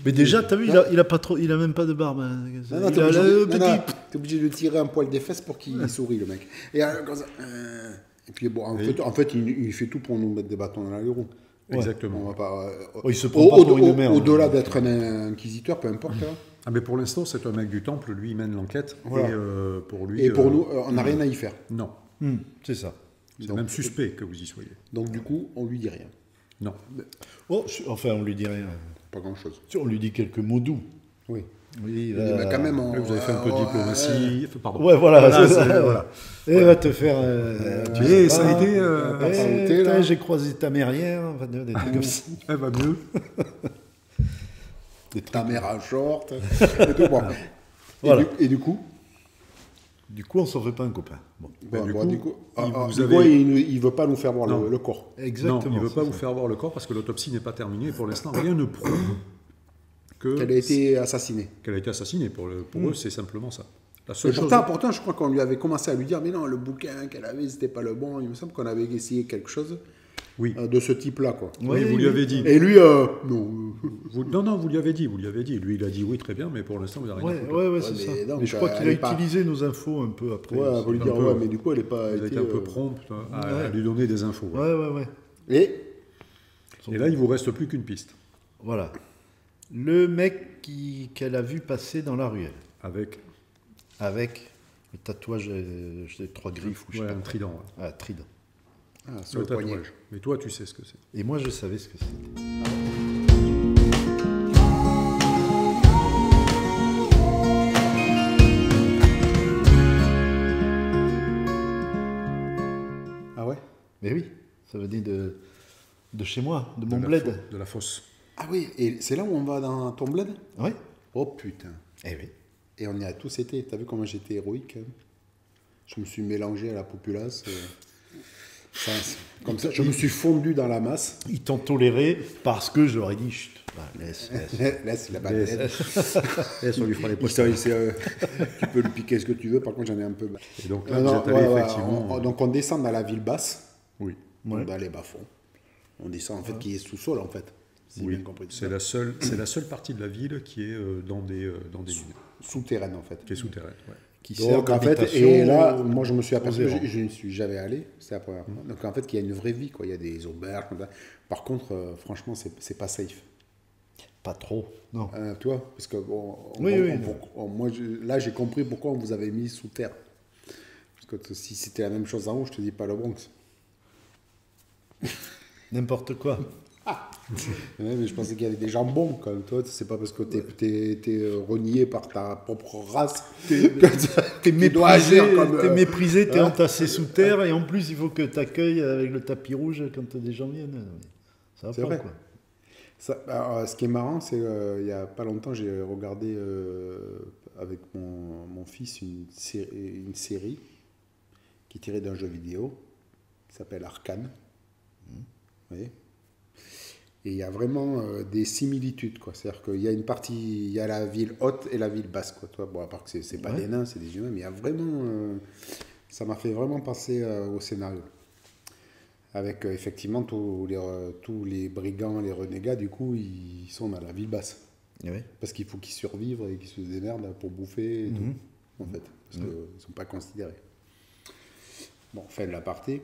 Mais déjà, t'as vu, il a pas trop, il a même pas de barbe. Hein. Non, Il a le petit- t'es obligé de tirer un poil des fesses pour qu'il sourie, le mec. Et comme ça. Et puis bon, en fait, il fait tout pour nous mettre des bâtons dans la roue. Exactement. On va pas. Oh, il se prend pas pour une merde. Au-delà d'être un inquisiteur, peu importe. Hein. Ah, mais pour l'instant, c'est un mec du temple. Lui, il mène l'enquête. Voilà. Et pour lui. Et pour nous, on n'a rien à y faire. Non. C'est ça. C'est Donc, même suspect que vous y soyez. Donc du coup, on lui dit rien. Non. Oh, enfin, on lui dit rien. Pas grand-chose. On lui dit quelques mots doux. Oui. Oui, Mais quand même, Là, vous avez fait un peu de diplomatie. Pardon. Ouais, voilà. Voilà, c'est ça, c'est- voilà. Et va te faire. tu sais ça pas, a été. santé, là. j'ai croisé ta mère, enfin, des trucs comme ça. Elle va mieux. Ta mère en short. Et tout, bon. Voilà. Et du coup, Du coup, on s'en fait pas un copain. Bon. du coup, vous du avez- coup, il veut pas nous faire voir Non. le corps. Exactement. Non, il ne veut pas c'est vous ça. faire voir le corps parce que l'autopsie n'est pas terminée. Et pour l'instant, rien ne prouve Qu'elle a été assassinée. qu'elle a été assassinée. Pour eux, c'est simplement ça. La Et seule chose. pourtant, je crois qu'on lui avait commencé à lui dire, mais non, le bouquin qu'elle avait, c'était pas le bon. Il me semble qu'on avait essayé quelque chose Oui. de ce type-là, quoi. Oui, vous lui avez dit. Et lui, non. Non, vous lui avez dit. Lui, il a dit oui, très bien, mais pour l'instant, vous n'avez rien Ouais, foutu. ouais, c'est mais ça. donc, Mais je crois qu'il elle a est pas- utilisé nos infos un peu après. Ouais, on va lui un dire, peu- ouais, mais du coup, elle n'est pas Vous avez été un peu prompt à lui donner des infos. Ouais, ouais, ouais. Et Et là, il vous reste plus qu'une piste. Voilà. Le mec qu'elle a vu passer dans la ruelle. Avec Avec le tatouage, j'ai 3 griffes ou je sais un pas. trident. Ouais. Ah, trident. sur Le le poignet. tatouage. Mais toi, tu sais ce que c'est. Et moi, je savais ce que c'était. Ah ouais. Mais oui, ça venait de chez moi, de mon De la bled. De la fosse. Ah oui, et c'est là où on va dans ton bled? Oui. Oh putain. Eh oui. Et on y a tous été. T'as vu comment j'étais héroïque, hein. Je me suis mélangé à la populace. Comme ça, je me suis fondu dans la masse. Ils t'ont toléré parce que j'aurais dit chut, bah, laisse. Laisse la baguette. Et on lui fera les Tu peux le piquer ce que tu veux, par contre j'en ai un peu. Et donc là, Non, vous non, êtes allé ouais, ouais, effectivement. donc on descend dans la ville basse, Oui. on dans les bas-fonds. On descend en fait qui est sous-sol en fait. Si j'ai Oui. bien compris. C'est la seule partie de la ville qui est dans des mines, Souterraine en fait. qui est souterraine. Ouais. Qui sert Donc en fait, d'habitation et là, aux- moi je me suis aperçu, aux errants. je ne suis jamais allé, c'est la première fois. Donc en fait, qu'il y a une vraie vie, quoi. Il y a des auberges, comme ça. Par contre, franchement, c'est pas safe. Pas trop, non. Tu vois, parce que bon, Oui. moi, là j'ai compris pourquoi on vous avait mis sous terre. Parce que si c'était la même chose en haut, je te dis pas le Bronx. N'importe quoi. Ouais, mais je pensais qu'il y avait des jambons quand même. Toi, c'est pas parce que t'es renié par ta propre race que T'es tu dois agir comme. t'es méprisé, t'es hein. entassé sous terre, et en plus, il faut que t'accueilles avec le tapis rouge quand des gens viennent. Ça va C'est pas, vrai. quoi. Ce qui est marrant, c'est il y a pas longtemps, j'ai regardé avec mon fils une série qui est tirée d'un jeu vidéo qui s'appelle Arcane. Vous voyez. Et il y a vraiment des similitudes, quoi. C'est-à-dire qu'il y a une partie, il y a la ville haute et la ville basse, quoi. Toi, bon, à part que c'est pas des nains, c'est des humains, mais il y a vraiment, ça m'a fait vraiment penser au scénario. Avec effectivement tous les brigands, les renégats, du coup, ils sont dans la ville basse. Oui. Parce qu'il faut qu'ils survivent et qu'ils se démerdent pour bouffer et tout, en fait. Parce qu'ils ne sont pas considérés. Bon, fin de l'aparté.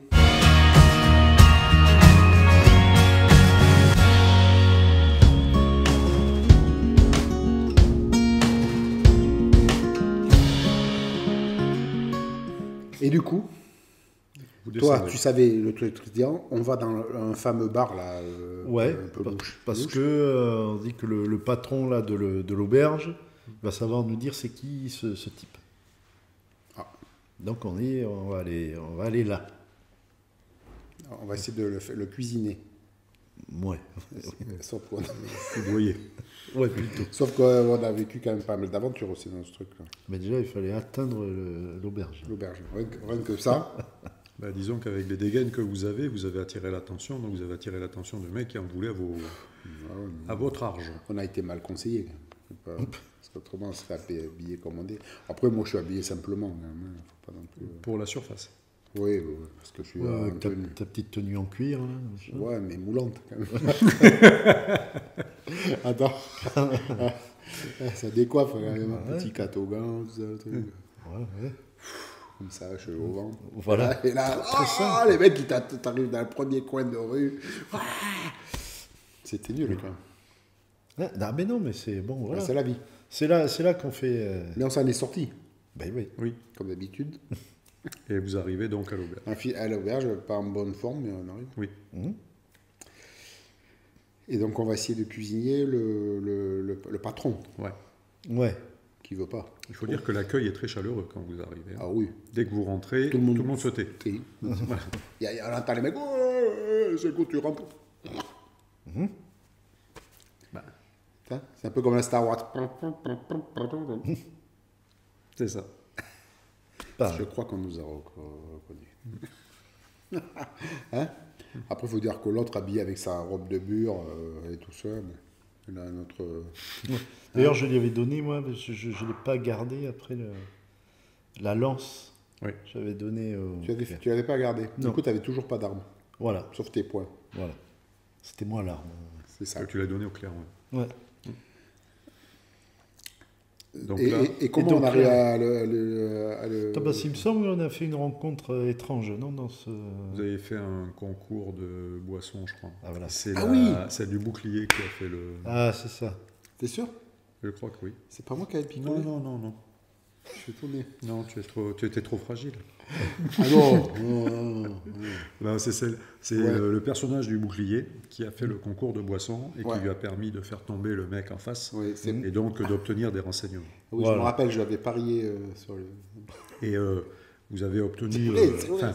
Et du coup, Vous Toi, descendez. tu savais le truc client, on va dans un fameux bar là, Ouais, un peu louche. parce Louche. que on dit que le patron là, de l'auberge va savoir nous dire c'est qui ce type. Ah. Donc on va aller là. On va essayer de le cuisiner. Ouais. Sauf qu'on Foudroyé. Ouais, plutôt. sauf qu'on a vécu quand même pas mal d'aventures aussi dans ce truc-là. Mais déjà, il fallait atteindre l'auberge. L'auberge. Rien que ça. Bah, disons qu'avec les dégaines que vous avez attiré l'attention, donc vous avez attiré l'attention de mecs qui en voulaient à votre argent. On a été mal conseillés. Parce qu'autrement, on serait habillé comme on dit. Après, moi, je suis habillé simplement. Quand même, hein. Faut pas non plus... Pour la surface. Oui, parce que je suis Ouais, en avec ta tenue. petite tenue en cuir. Là, machin. Ouais, mais moulante quand même. Attends. Ça décoiffe quand même. Ouais. Petit catogan, tout ça. le truc. Ouais. Comme ça, cheveux au vent. Voilà. Et là, Très simple. les mecs qui t'arrivent dans le premier coin de rue. Ah. C'était nul quand même. Ah, mais non, mais c'est bon, voilà. C'est la vie. C'est là qu'on fait. Mais on s'en est sorti, Ben oui. Oui. comme d'habitude. Et vous arrivez donc à l'auberge. À l'auberge, pas en bonne forme, mais on arrive. Oui. Et donc, on va essayer de cuisiner le patron, Ouais. Ouais. qui veut pas. Il faut dire que l'accueil est très chaleureux quand vous arrivez. hein. Ah oui. Dès que vous rentrez, Tout tout le le monde- monde se tait. Et on entend les mecs, oh, c'est le coup, tu rentres. Bah, Hein, c'est un peu comme la Star Wars. c'est ça. Pareil. Je crois qu'on nous a reconnus. Hein? Après, il faut dire que l'autre habillé avec sa robe de bure et tout ça, mais il a un autre. D'ailleurs, je lui avais donné, moi, mais je ne l'ai pas gardé après la lance. Oui. J'avais donné au. Tu l'avais pas gardé. Du Non. coup, tu n'avais toujours pas d'arme, Voilà, sauf tes poings. voilà. C'était moi l'arme. C'est ça. Tu l'as donné au clair. Ouais. Ouais. Donc Et, là, et comment donc on arrive là- à le- Attends, parce qu'il me semble qu'on a fait une rencontre étrange, non, dans ce. vous avez fait un concours de boissons, je crois. Ah, voilà. C'est Ah oui. celle du bouclier qui a fait le. Ah, c'est ça. T'es sûr? Je crois que oui. C'est pas moi qui avais picolé? Non. Je suis tourné. Non, tu étais trop fragile. Ah non, non. Là, c'est Ouais. le personnage du bouclier qui a fait le concours de boissons et Ouais. qui lui a permis de faire tomber le mec en face Oui, et donc d'obtenir des renseignements. oui, je Voilà. me rappelle, je l'avais parié sur le. Et vous avez obtenu. Oui, c'est vrai.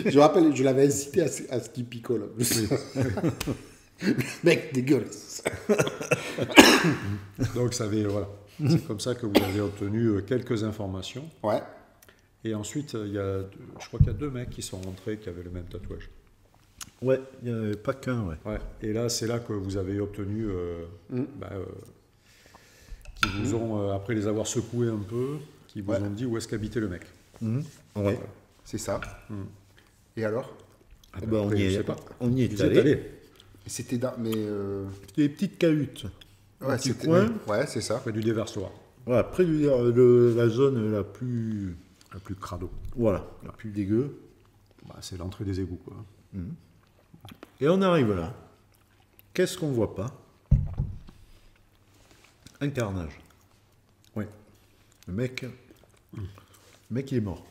Je me rappelle, je l'avais incité à ce qu'il picole. Mec, dégueulasse. Donc, voilà. C'est comme ça que vous avez obtenu quelques informations. Ouais. Et ensuite, je crois qu'il y a 2 mecs qui sont rentrés qui avaient le même tatouage. Ouais, il n'y en avait pas qu'un, ouais. Ouais. Et là, c'est là que vous avez obtenu, qui vous ont, après les avoir secoués un peu, qui vous Ouais. ont dit où est-ce qu'habitait le mec. Ouais. C'est ça. Et alors? Ah ben, après, je sais pas. on y est Vous y êtes allé. allé C'était dans. Mais. Des petites cahutes. Ouais, petit c'était. coin. Ouais, c'est ça. près du déversoir. Voilà, près la zone la plus. La plus crado. Voilà, la plus dégueu. Bah, c'est l'entrée des égouts, quoi. Et on arrive là. Qu'est-ce qu'on voit pas? Un carnage. Oui. Le mec, il est mort.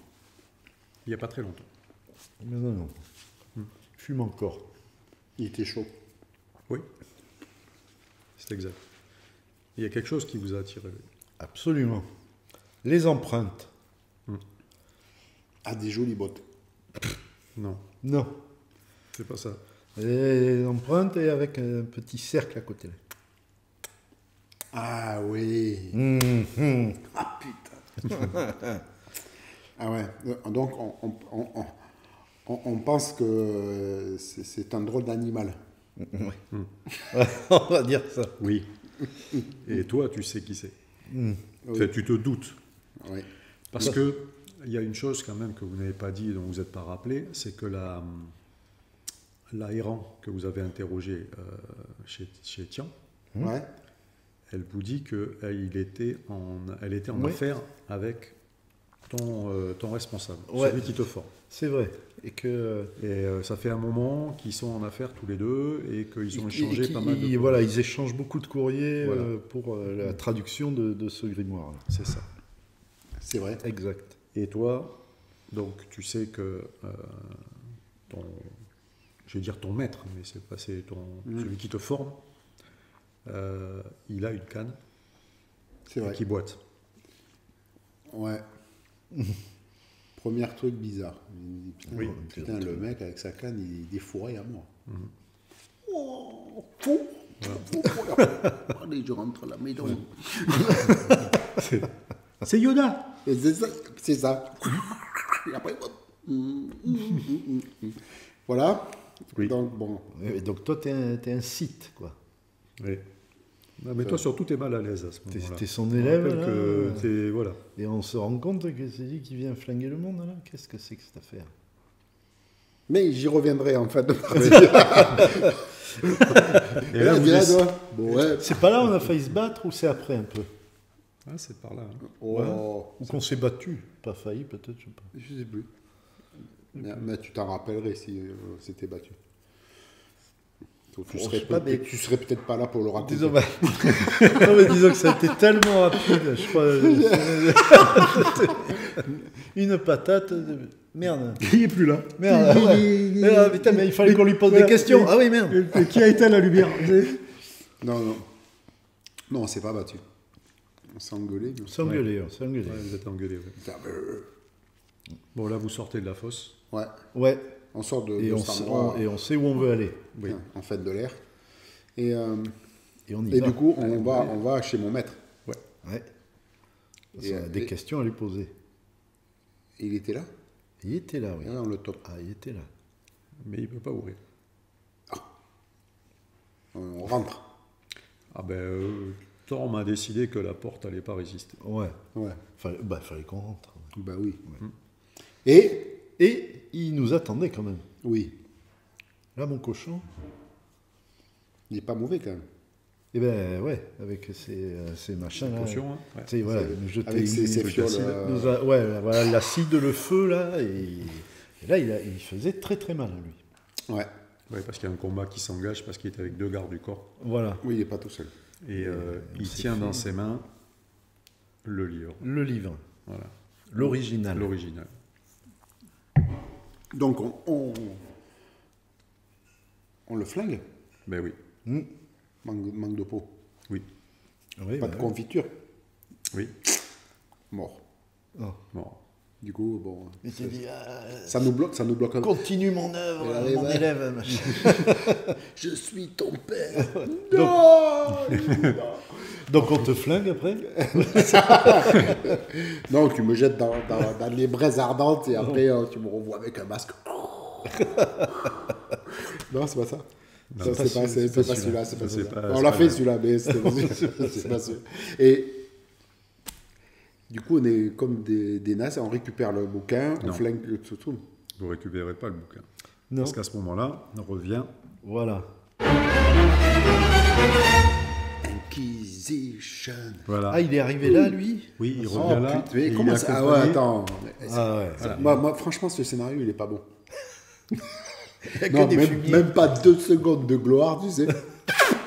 Il n'y a pas très longtemps. Mais non. Fume encore. Il était chaud. Oui. C'est exact. Il y a quelque chose qui vous a attiré. Absolument. Les empreintes. Ah, des jolies bottes. Non, Non. c'est pas ça. Les empreintes et avec un petit cercle à côté. Ah oui. Mhm. Ah putain. Ah ouais. Donc on pense que c'est un drôle d'animal. On va dire ça. Oui. Et toi, tu sais qui c'est. Enfin, tu te doutes. Oui. Parce que il y a une chose quand même que vous n'avez pas dit et dont vous n'êtes pas rappelé, c'est que la errant que vous avez interrogé chez Tian, Ouais. elle vous dit qu'elle était en Oui. affaire avec ton responsable, Ouais. celui qui te forme. C'est vrai. Et que. Et ça fait un moment qu'ils sont en affaire tous les deux et qu'ils ont échangé pas mal de Voilà, ils échangent beaucoup de courriers Voilà. pour la traduction de ce grimoire. C'est ça. C'est vrai. Exact. Et toi, Donc tu sais que ton, je vais dire ton maître, mais c'est celui qui te forme, il a une canne C'est vrai. qui boite. Ouais. Premier truc bizarre. Putain, Oui. putain, le mec avec sa canne, il défouraille à mort. Allez, je rentre à la maison. C'est Yoda. Et c'est ça. Et après, voilà. Oui. Donc, bon. Et donc toi, t'es un site, quoi. Oui. Non, mais toi surtout t'es mal à l'aise à ce moment-là. T'es son Je me élève, rappelle là. que voilà. Et on se rend compte que c'est lui qui vient flinguer le monde, là. Qu'est-ce que c'est que cette affaire? Mais j'y reviendrai en fait. Et là, vous êtes- Bon, ouais. C'est pas là où on a failli se battre ou c'est après un peu? Ah, c'est par là. Hein. Oh, Ou qu'on s'est battu? Pas failli, peut-être, je sais pas. je sais plus. Mais tu t'en rappellerais si c'était battu. Tu serais, pas, mais- tu serais peut-être pas là pour le raconter. Disons, non, mais disons que ça a été tellement rapide, je crois. Une patate. Merde. Il est plus là. Merde. Ouais. Ah, putain, mais il fallait qu'on lui pose des questions. Ah oui, merde. Qui a éteint la lumière? Non, non. Non, on s'est pas battu. On s'est engueulé. mais on s'est- S'engueuler, on s'est engueulé. Ouais, vous êtes engueulés. Ouais. Putain, Bon, là, vous sortez de la fosse. Ouais. Ouais. On sort de Et cet endroit, on sait où on veut aller. Oui. en fait de l'air. Et, Et on y et va. du coup, on va chez mon maître. Ouais. Et, On a des questions à lui poser. Il était là. Il était là, oui. Et là, on le top. Ah, il était là. Mais il ne peut pas ouvrir. On rentre. Ah ben, Thor m'a décidé que la porte n'allait pas résister. Ouais. Ouais. Fallait qu'on rentre. Bah oui. Et Et il nous attendait quand même. oui, Là, mon cochon. il est pas mauvais quand même. Eh ben ouais, avec ces machins là. Attention, hein. Ouais. Tu sais, voilà, il nous jetait Avec ses une- fioles. ouais, voilà, l'acide, le feu là, et là il faisait très très mal à lui. Ouais. Ouais, parce qu'il y a un combat qui s'engage, parce qu'il est avec 2 gardes du corps. Voilà, Oui, il est pas tout seul. Et il tient dans ses mains le livre. le livre, Voilà. l'original. L'original. Donc on le flingue. Ben oui. Hmm. Manque de peau. Oui. Oui, Pas bah de ouais. confiture. Oui. Mort. Oh. Bon. Du coup, bon. Il s'est dit, Ça nous bloque un peu. continue mon œuvre, Et là, mon ouais. élève. machin. Je suis ton père. Donc on te flingue après. Non, tu me jettes dans les braises ardentes et après tu me revois avec un masque. Non, c'est pas ça. Non, Ça, c'est c'est pas pas celui-là. celui-là. C'est pas C'est celui-là. pas- On c'est l'a pas fait là. celui-là, mais c'était pas celui-là. C'est pas celui-là. Et du coup, on est comme des nazes, on récupère le bouquin, on Non. flingue le tout. Vous récupérez pas le bouquin. Non. Parce qu'à ce moment-là, on revient. Voilà. Inquisition. Voilà. Ah, il est arrivé là, lui. Oui, il Oh, revient là. putain, mais et il comment est ça? Ah ouais, accompagné- attends. Ah ouais. Voilà. Moi, franchement, ce scénario, il est pas bon. Il y a que Non, des même, fumiers. même pas 2 secondes de gloire, tu sais.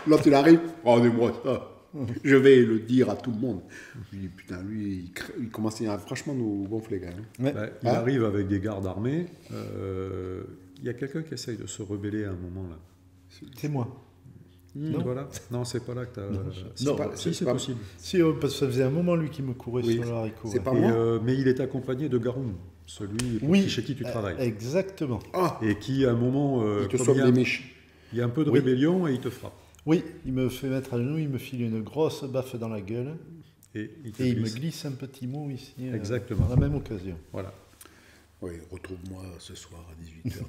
L'autre, il arrive. Rendez-moi ça. Je vais le dire à tout le monde. Je dis, putain, lui, il commence à franchement nous gonfler quand même. Ouais. Bah, il Ah. arrive avec des gardes armés. Il y a quelqu'un qui essaye de se rebeller à un moment là. C'est moi. Non. Voilà. Non, c'est pas là que tu as. Non, si, c'est pas- possible. Si, parce que ça faisait un moment lui qui me courait Oui. sur le haricot. C'est ouais. pas Et, moi. mais il est accompagné de Garoun, celui Oui. chez qui tu travailles. Exactement. Ah, Et qui, à un moment, il te comme sauve il y a- des miches. il y a un peu de Oui. rébellion et il te frappe. Oui, il me fait mettre à genoux, il me file une grosse baffe dans la gueule Et il te et il me glisse. glisse un petit mot ici. Exactement. À la même occasion. Voilà. Oui, retrouve-moi ce soir à 18h.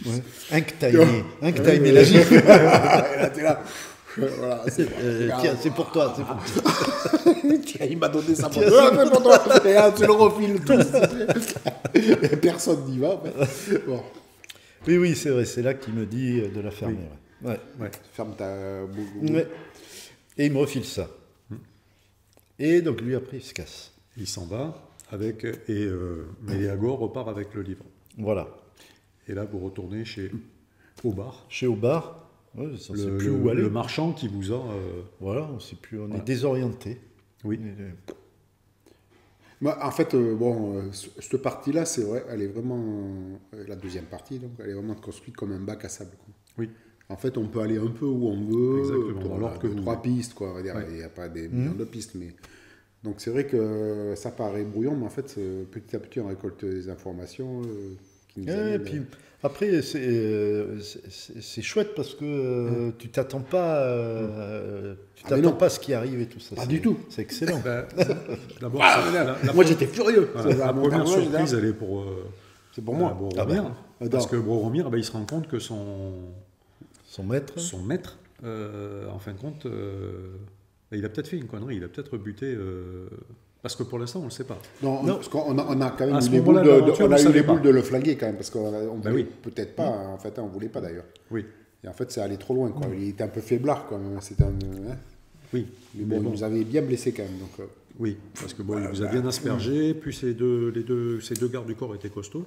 Ouais. Un que t'as aimé la gifle. Là, t'es là. Voilà, c'est Tiens, c'est pour toi. C'est pour toi. Tiens, il m'a donné ça pour Tiens, toi. C'est pour toi. Et là, tu le refiles tout. Et personne n'y va. En fait. Bon, Oui, oui, c'est vrai, c'est là qu'il me dit de la fermer. Ouais. Ouais. ferme ta Ouais. Ouais. Et il me refile ça. Et donc lui, après, il se casse. Il s'en va avec et Méléagor repart avec le livre. Voilà. Et là, vous retournez chez au bar. Chez au bar, ouais, on ne sait plus où aller. Le marchand qui vous a. Voilà, on sait plus, on est désorienté. Oui. Moi, en fait, cette partie-là, c'est vrai, elle est vraiment. La deuxième partie, donc, elle est vraiment construite comme un bac à sable, quoi. Oui. En fait, on peut aller un peu où on veut. Exactement, T'auras alors que vous 3 voulez. pistes, quoi. On va dire. Ouais. Il n'y a pas des millions de pistes, mais. Donc, c'est vrai que ça paraît brouillon, mais en fait, petit à petit, on récolte des informations qui nous Et amènent. puis après, c'est chouette parce que tu t'attends pas, mais non. pas à ce qui arrive et tout ça. Pas C'est- du tout. C'est excellent. Ben, d'abord, Ah, c'est- la- Moi, j'étais furieux. voilà, la première surprise, elle est pour, C'est pour moi. Boromir. ben, Parce attends. que Boromir, ben, il se rend compte que son Son maître. maître, en fin de compte, ben, il a peut-être fait une connerie, il a peut-être buté. Parce que pour l'instant, on ne le sait pas. Non, Non. parce qu'on on a quand même À ce eu les moment-là, boules, l'aventure, on vous a eu savez les pas. boules de le flaguer quand même, parce qu'on Ben voulait oui. peut-être pas, en fait, on voulait pas d'ailleurs. Oui, Et en fait, c'est allé trop loin, quoi. Il était un peu faiblard, quand même. C'était un, hein. oui. Mais bon, il nous avait bien blessé quand même. Donc, Oui, parce que bon, il vous a bien aspergé, puis ces deux gardes du corps étaient costauds.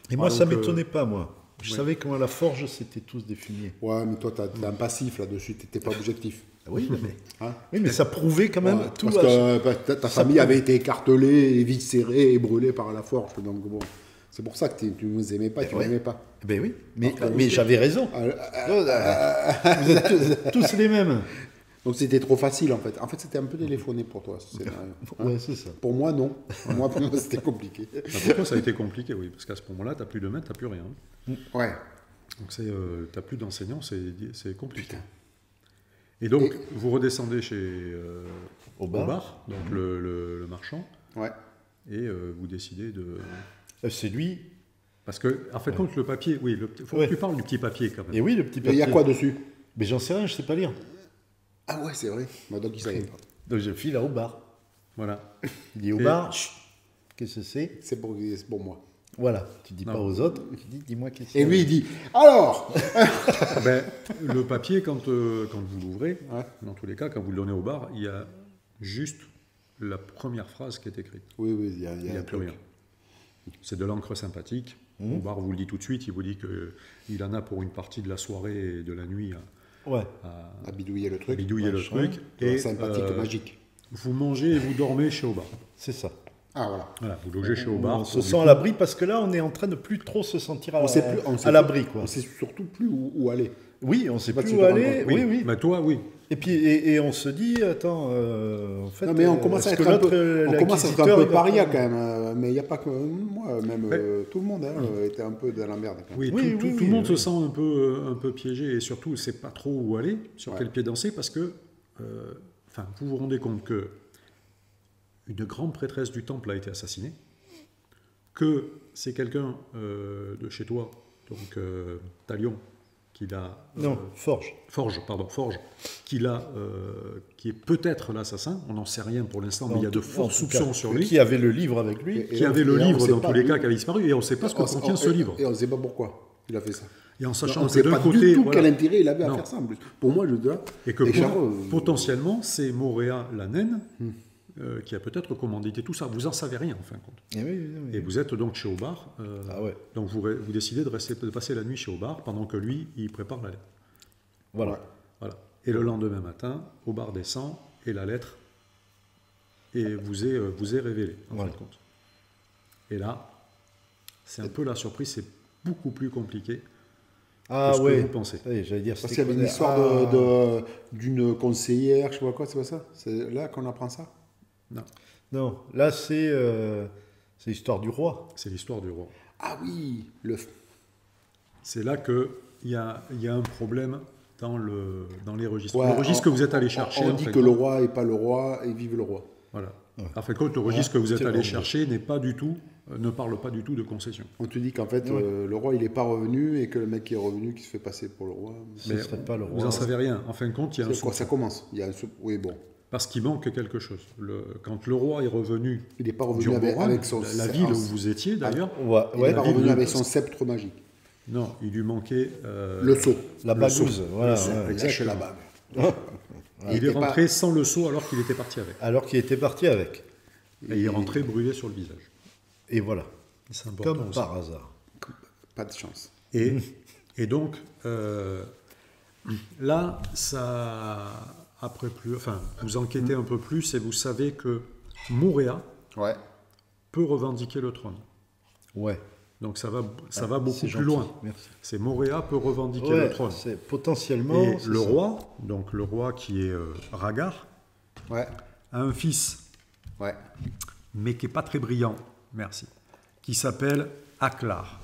Et moi, Ah, ça donc, m'étonnait pas, moi. Je ouais. savais comment la forge, c'était tous des fumiers. ouais, mais toi, t'as un passif là-dessus, t'étais pas objectif. Oui, mais, Hein. oui, mais ça prouvait quand même Ouais, tout. parce que ta famille avait été écartelée, éviscérée et brûlée par la forge. Donc bon, c'est pour ça que tu ne nous aimais pas, tu Ouais. m'aimais pas. Ben oui, mais, Ah, mais j'avais raison. Vous êtes tous les mêmes. Donc c'était trop facile en fait. En fait, c'était un peu téléphoné pour toi, ce scénario. Hein. Ouais, c'est ça. Pour moi, non. Pour moi, c'était compliqué. Ben, pour toi, ça a été compliqué, oui, parce qu'à ce moment-là, tu n'as plus de maître, tu n'as plus rien. Ouais. Donc tu n'as plus d'enseignants, c'est compliqué. Et donc, vous redescendez chez Au bar. donc le marchand, Ouais. et vous décidez de... C'est lui. Parce que, en fait, compte le papier, oui, il faut Ouais. que tu parles du petit papier quand même. Et oui, le petit Il papier. y a quoi dessus? Mais j'en sais rien, je sais pas lire. Ah ouais, c'est vrai. Bah, donc il savait pas. Donc je file au bar. Voilà. Il dit au Et- bar, chut, qu'est-ce que c'est? C'est pour moi. Voilà, tu dis Non. pas aux autres, tu dis dis-moi qu'est-ce que Et c'est. lui, il dit alors. Ben, le papier, quand vous l'ouvrez, Ouais. dans tous les cas, quand vous le donnez au bar, il y a juste la première phrase qui est écrite. Oui, oui, il y Il n'y a a plus rien. C'est de l'encre sympathique. Au bar, vous le dit tout de suite. Il vous dit qu'il en a pour une partie de la soirée et de la nuit Ouais. à À bidouiller le truc. bidouiller le Machin. truc. Et sympathique, magique. Vous mangez et vous dormez chez Aubard. C'est ça. Ah voilà. Voilà, vous logez chez Aubard. On se sent à l'abri parce que là, on est en train de plus trop se sentir On sait plus, on sait à l'abri, quoi. On sait surtout plus où aller. Oui, on sait pas plus si où tu te rends aller. compte. Oui, oui. Mais toi, oui. Et puis, et on se dit, attends, en fait, Non, mais on commence à est-ce être que un peu, l'autre, on commence à être un l'inquisiteur, peu il va paria pas- quand même. Mais il n'y a pas que moi, même Mais- tout le monde hein, était un peu dans la merde. Quand même. Oui, Oui, tout, oui, tout oui, le monde oui. se sent un peu piégé et surtout, ne sait pas trop où aller, sur Ouais. quel pied danser, parce que vous vous rendez compte que une grande prêtresse du temple a été assassinée, que c'est quelqu'un de chez toi, donc Talion, qui l'a... Non, Forge. Forge, qui est peut-être l'assassin, on n'en sait rien pour l'instant, mais il y a de forts soupçons sur lui, Qui avait le livre avec lui. Et qui on- avait le et on livre sait dans pas, tous les lui. cas qui avait disparu, et on ne sait pas ce que contient ce livre. Et on ne sait pas pourquoi il a fait ça. Et en on sachant ne que sait d'un pas côté... du tout voilà, quel intérêt il avait à Non. faire ça en plus. Pour moi, je dois. Et que Et genre, potentiellement, c'est Moréa la naine qui a peut-être commandité tout ça. Vous en savez rien en fin de compte. Eh oui, oui, oui. Et vous êtes donc chez Aubard. Ah ouais. Donc vous décidez de passer la nuit chez Aubard pendant que lui, il prépare la lettre. Voilà. Voilà. Et le lendemain matin, Aubard descend et la lettre vous est révélée en Voilà. fin de compte. Et là, c'est un peu la surprise, c'est beaucoup plus compliqué Ah que ce que ouais. vous pensez. Ça y est, j'allais dire. Parce c'était qu'il y avait une quoi, histoire ah. d'une conseillère, je sais pas quoi, c'est pas ça? C'est là qu'on apprend ça? Non, Non, là c'est l'histoire du roi. c'est l'histoire du roi. Ah oui, C'est là qu'il y a un problème dans les registres. Ouais, le registre que vous êtes allé chercher. On en dit fait, que le roi n'est pas le roi et vive le roi. Voilà. En fait, le registre que vous êtes c'est allé bon. chercher ne parle pas du tout de concession. On te dit qu'en fait, Ouais. le roi, il n'est pas revenu et que le mec qui est revenu, qui se fait passer pour le roi. Ce ne serait pas le Vous roi. n'en savez rien. En fin de compte, il y a un C'est quoi, soupçon. ça commence. Il y a oui, bon. Parce qu'il manque quelque chose. Quand le roi est revenu Il n'est pas du revenu avec, Rohan, avec son la ville où vous étiez d'ailleurs, Ouais, Il ouais, n'est pas ville revenu de- avec son sceptre magique. non, il lui manquait Le sceau. la le bagouze. sceau. Voilà, Le sceau. ouais. Lâche la bague. il est était pas- rentré sans le sceau alors qu'il était parti avec. Alors qu'il était parti avec. Et il est rentré brûlé sur le visage. Et voilà. C'est important Comme aussi. par hasard. Pas de chance. Et donc, là, vous enquêtez un peu plus et vous savez que Moréa Ouais. peut revendiquer le trône. Ouais. Donc ça va beaucoup C'est plus gentil, loin. merci. C'est Moréa peut revendiquer Ouais, le trône. c'est potentiellement. Et c'est le ça. roi, donc le roi qui est Rhagar, Ouais, a un fils, ouais. mais qui n'est pas très brillant, merci, qui s'appelle Aklar.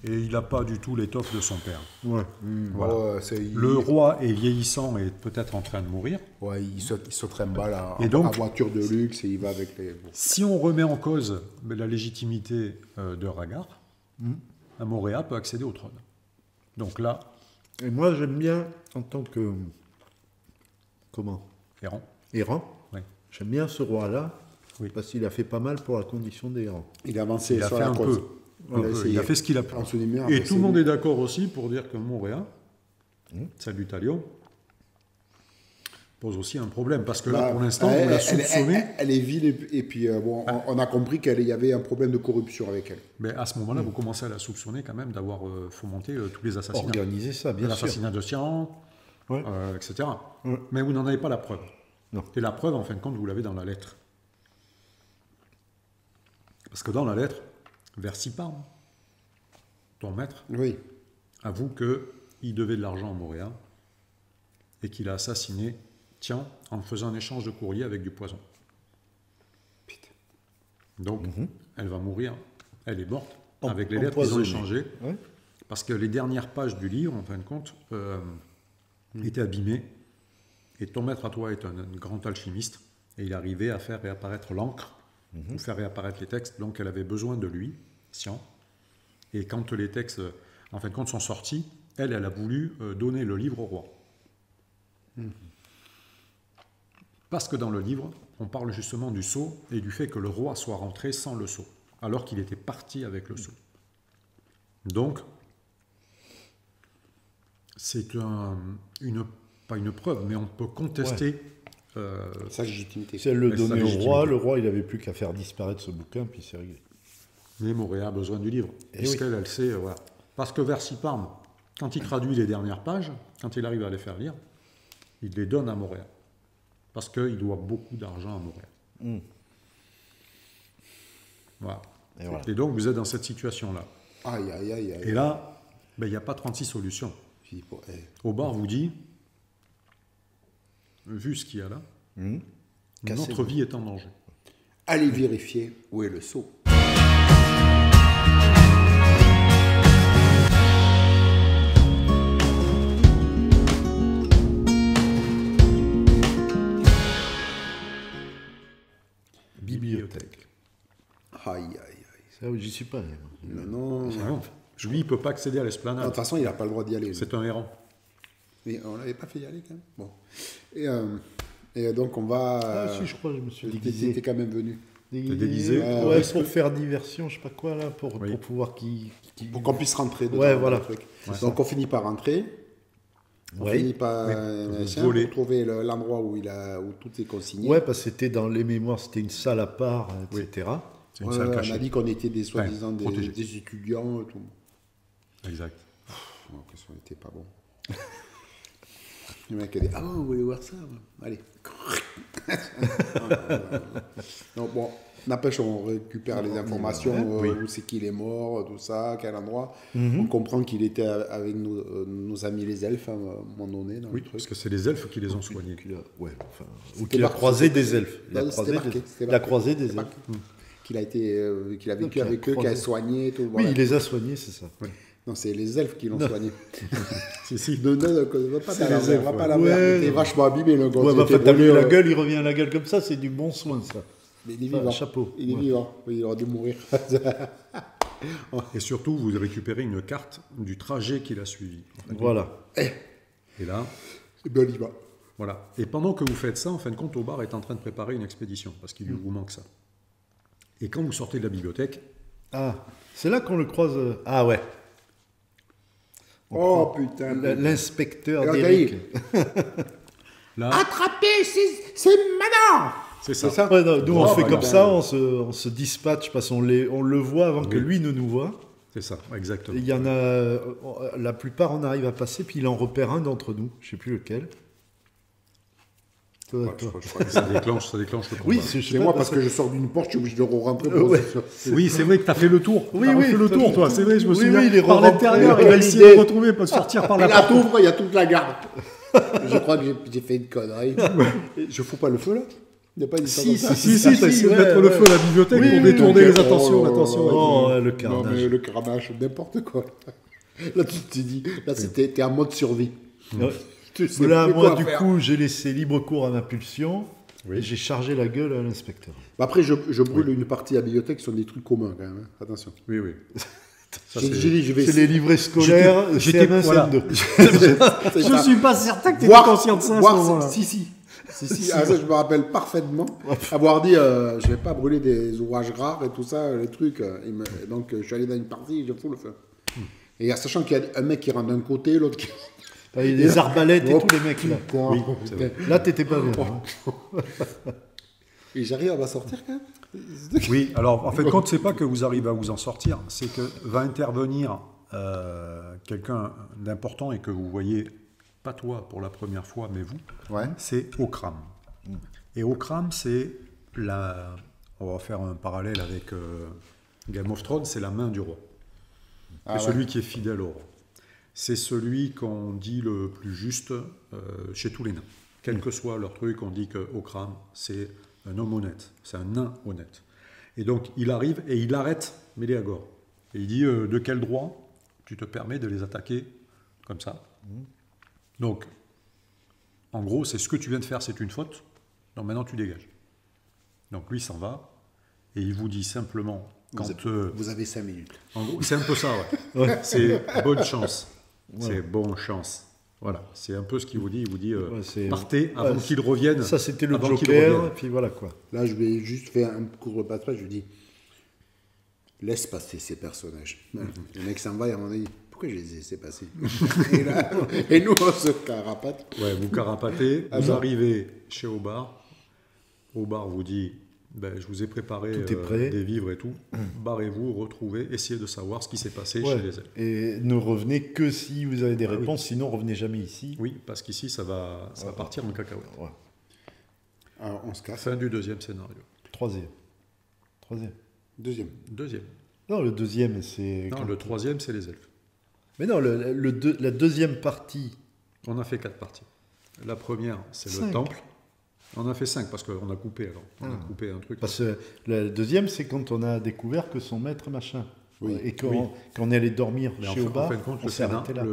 Et il n'a pas du tout l'étoffe de son père. Ouais. Voilà. Oh, Le roi est vieillissant et peut-être en train de mourir. Ouais, il se trimballe Et donc- en voiture de luxe et il va avec les... Bon. Si on remet en cause la légitimité de Rhagar, Moréa peut accéder au trône. Donc là, Et moi, j'aime bien, en tant que. Comment Héran, Errant. oui. J'aime bien ce roi-là. Oui. Parce qu'il a fait pas mal pour la condition des errants. Il a avancé Il a sur fait la un cause. peu. Un peu. essayé. Il a fait ce qu'il a pu. En soulignant, Et après, tout le c'est monde lui. est d'accord aussi pour dire que Moréa, salut Talio, pose aussi un problème. Parce que là, pour l'instant, on l'a soupçonné. Elle est vile et puis bon, on a compris qu'il y avait un problème de corruption avec elle. Mais à ce moment-là, vous commencez à la soupçonner quand même d'avoir fomenté tous les assassinats. Organiser ça, bien sûr. L'assassinat de Sian, Ouais. etc. Ouais. Mais vous n'en avez pas la preuve. Non. Et la preuve, en fin de compte, vous l'avez dans la lettre. Parce que dans la lettre, Versiparme, ton maître, Oui. avoue qu'il devait de l'argent à Moréa et qu'il a assassiné Tian en faisant un échange de courrier avec du poison. Putain. Donc, elle va mourir. Elle est morte En- avec les lettres qu'ils ont empoisonnée. échangées. Ouais. Parce que les dernières pages du livre, en fin de compte, étaient abîmées. Et ton maître à toi est un grand alchimiste. Et il arrivait à faire réapparaître l'encre, ou faire réapparaître les textes. Donc elle avait besoin de lui, Sian. Et quand les textes, en fin de compte, sont sortis, elle a voulu donner le livre au roi. Parce que dans le livre, on parle justement du sceau et du fait que le roi soit rentré sans le sceau, alors qu'il était parti avec le sceau. Donc, c'est pas une preuve, mais on peut contester. Sa légitimité. Si elle le Mais ça, donnait au légitimité. roi, le roi, il n'avait plus qu'à faire disparaître ce bouquin, puis c'est réglé. Mais Moréa a besoin du livre, Eh puisqu'elle, elle sait. Voilà. Parce que Versiparme, quand il traduit les dernières pages, quand il arrive à les faire lire, il les donne à Moréa. Parce qu'il doit beaucoup d'argent à Moréa. Voilà. Et voilà. Et donc, vous êtes dans cette situation-là. Aïe, aïe, aïe, aïe. Et là, ben, il n'y a pas 36 solutions. J'ai dit, bon, Aubard vous dit, vu ce qu'il y a là, Cassez-vous. notre vie est en danger. allez vérifier où est le seau. Bibliothèque. Aïe, aïe, aïe. Ça, j'y suis pas allé. moi. Non, non. Ah non. Lui, il ne peut pas accéder à De l'esplanade. toute façon, il n'a pas le droit d'y aller. lui. C'est un errant. Mais on l'avait pas fait y aller quand même. Bon. Et donc on va. Ah si, je crois que je me suis T'es déguisé. quand même venu. déguisé. Ouais, Ouais, pour faire diversion, je sais pas quoi, là, pour Oui. pouvoir qu'il... Pour qu'on puisse rentrer dedans. Ouais, dans voilà. le truc. Ouais. Donc on finit par rentrer. On Ouais. finit par Oui. machin, Voler. pour trouver l'endroit où tout est consigné. Ouais, parce que c'était dans les mémoires, c'était une salle à part, etc. C'est une Ouais, salle on cachée. a dit qu'on était des soi-disant Ouais, protégés. des étudiants et tout. Exact. Oh, que ça n'était pas bon. Le mec a dit, ah bon, vous voulez voir ça? Allez. Donc bon, n'empêche, on récupère les informations, Oui. où c'est qu'il est mort, tout ça, quel endroit. On comprend qu'il était avec nos amis les elfes à un moment donné dans Oui, le truc. parce que c'est les elfes qui les ont soignés. Ouais, enfin, ou C'était qu'il a marqué, croisé c'était- des elfes. Il a Non, c'était croisé marqué, des- c'était il a marqué. croisé des C'était elfes. marqué. Qu'il a vécu qu'il a avec eux, qu'il a croisé. soigné, tout. Oui, voilà. il les a soignés, c'est ça. Non, c'est les elfes qui l'ont soigné. Si. Non, va pas C'est la les mer, elfes, va pas ouais. la mer. Ouais. Il était vachement abîmé, le gars. Ouais, Il bah, était t'as vu brûlé, la gueule, il revient à la gueule comme ça, c'est du bon soin, ça. Mais il est Enfin, vivant. chapeau. Il est Ouais. vivant. Oui, il aurait dû mourir. Et surtout, vous récupérez une carte du trajet qu'il a suivi. Voilà. Et là, Et bien, on y va. voilà. Et pendant que vous faites ça, en fin de compte, Aubard est en train de préparer une expédition, parce qu'il vous manque ça. Et quand vous sortez de la bibliothèque, Ah, c'est là qu'on le croise. Ah ouais. Oh putain. L'inspecteur Alors, d'Eric. là, Attrapez, c'est maintenant. c'est ça. C'est ça. Ouais, non, nous, on Oh, fait bah, comme là. ça, on se dispatche parce qu'on le voit avant que Oui. lui ne nous voit. C'est ça, exactement. Il y en a, la plupart, on arrive à passer, puis il en repère un d'entre nous, je sais plus lequel. Ça doit Ouais, être toi. je crois que Ça déclenche le combat. Oui, c'est c'est moi parce que je sors d'une porte, je suis obligé de rentrer. Ouais. Oui, c'est vrai que tu as fait le tour. Oui, T'as oui, refait le t'as tour, fait toi. le C'est vrai, je me Oui, souviens. oui, il est par rentré. l'intérieur, il a Bonne essayé idée. de retrouver pour sortir par Et la là, porte. t'ouvres, il y a toute la garde. Je crois que j'ai fait une connerie. Je fous pas le feu là. Il n'y a pas une histoire Si, comme ça. Si, t'as essayé de ouais, mettre le ouais. feu à la bibliothèque Oui, pour oui, détourner ok. les attentions. Oh, Attention. Oh, ouais, le Non, carnage. mais le carnage, n'importe quoi. Là, tu te dis, là, t'es en mode survie. Ouais. Tu sais Là, plus moi, quoi du faire. coup, j'ai laissé libre cours à ma pulsion Oui. et j'ai chargé la gueule à l'inspecteur. Après, je brûle une partie à la bibliothèque sur des trucs communs quand même. Hein. Attention. Oui, oui. Ça, J'ai c'est- dit, je vais C'est les livrets scolaires, j'étais- CM1, voilà. CM2. c'est Je ça. suis pas certain que tu étais Voir- conscient de ça à ce voir- moment-là. Si. Ah, ça, je me rappelle parfaitement avoir dit je vais pas brûler des ouvrages rares et tout ça, les trucs. Donc, je suis allé dans une partie, je fous le feu. Et sachant qu'il y a un mec qui rentre d'un côté, l'autre qui. Il y a des arbalètes et Oh, tous les mecs là. Oui, c'est vrai. Là, t'étais pas bien. hein. Et j'arrive à m'en sortir quand même. Oui, alors en fait, compte, c'est pas que vous arrivez à vous en sortir, c'est que va intervenir quelqu'un d'important et que vous voyez, pas toi pour la première fois, mais vous, Ouais. c'est Okram. Et Okram, c'est la. On va faire un parallèle avec Game of Thrones, c'est la main du roi. Ah C'est ouais. celui qui est fidèle au roi. C'est celui qu'on dit le plus juste chez tous les nains. Quel que soit leur truc, on dit que Okram, c'est un homme honnête, c'est un nain honnête. Et donc, il arrive et il arrête Méléagor. Et il dit, de quel droit tu te permets de les attaquer comme ça? Donc, en gros, c'est ce que tu viens de faire, c'est une faute. Donc maintenant, tu dégages. Donc lui s'en va et il vous dit simplement, quand Vous avez 5 minutes. en gros, c'est un peu ça, ouais. C'est bonne chance. C'est bonne chance. Voilà, c'est un peu ce qu'il vous dit. Il vous dit, c'est- partez avant ouais, qu'il revienne. Ça, c'était le avant qu'il Joker, revienne. et puis voilà quoi. Là, je vais juste faire un court de passage. Je dis laisse passer ces personnages. Le mec s'en va et à un moment donné, pourquoi je les ai laissés passer et nous, on se carapate. Ouais, vous carapatez, vous bon. arrivez chez Obar. Obar vous dit, ben, je vous ai préparé Tout est prêt. des vivres et tout. Barrez-vous, retrouvez, essayez de savoir ce qui s'est passé Ouais. chez les elfes. Et ne revenez que si vous avez des oui. réponses, sinon revenez jamais ici. Oui, parce qu'ici, ça va partir en cacahuète. Ouais. Alors, on se casse. Fin du deuxième scénario. Troisième. Deuxième. Deuxième. Non, le deuxième, c'est. Non, le troisième, c'est les elfes. Mais non, la deuxième partie. On a fait 4 parties. La première, c'est le 5. temple. On a fait 5 parce qu'on a coupé alors. On a coupé un truc. Parce que la deuxième, c'est quand on a découvert que son maître machin. Oui. Et quand, Oui. quand on est allé dormir Mais chez en Oba, fin de compte, on le s'est scénar- arrêté là.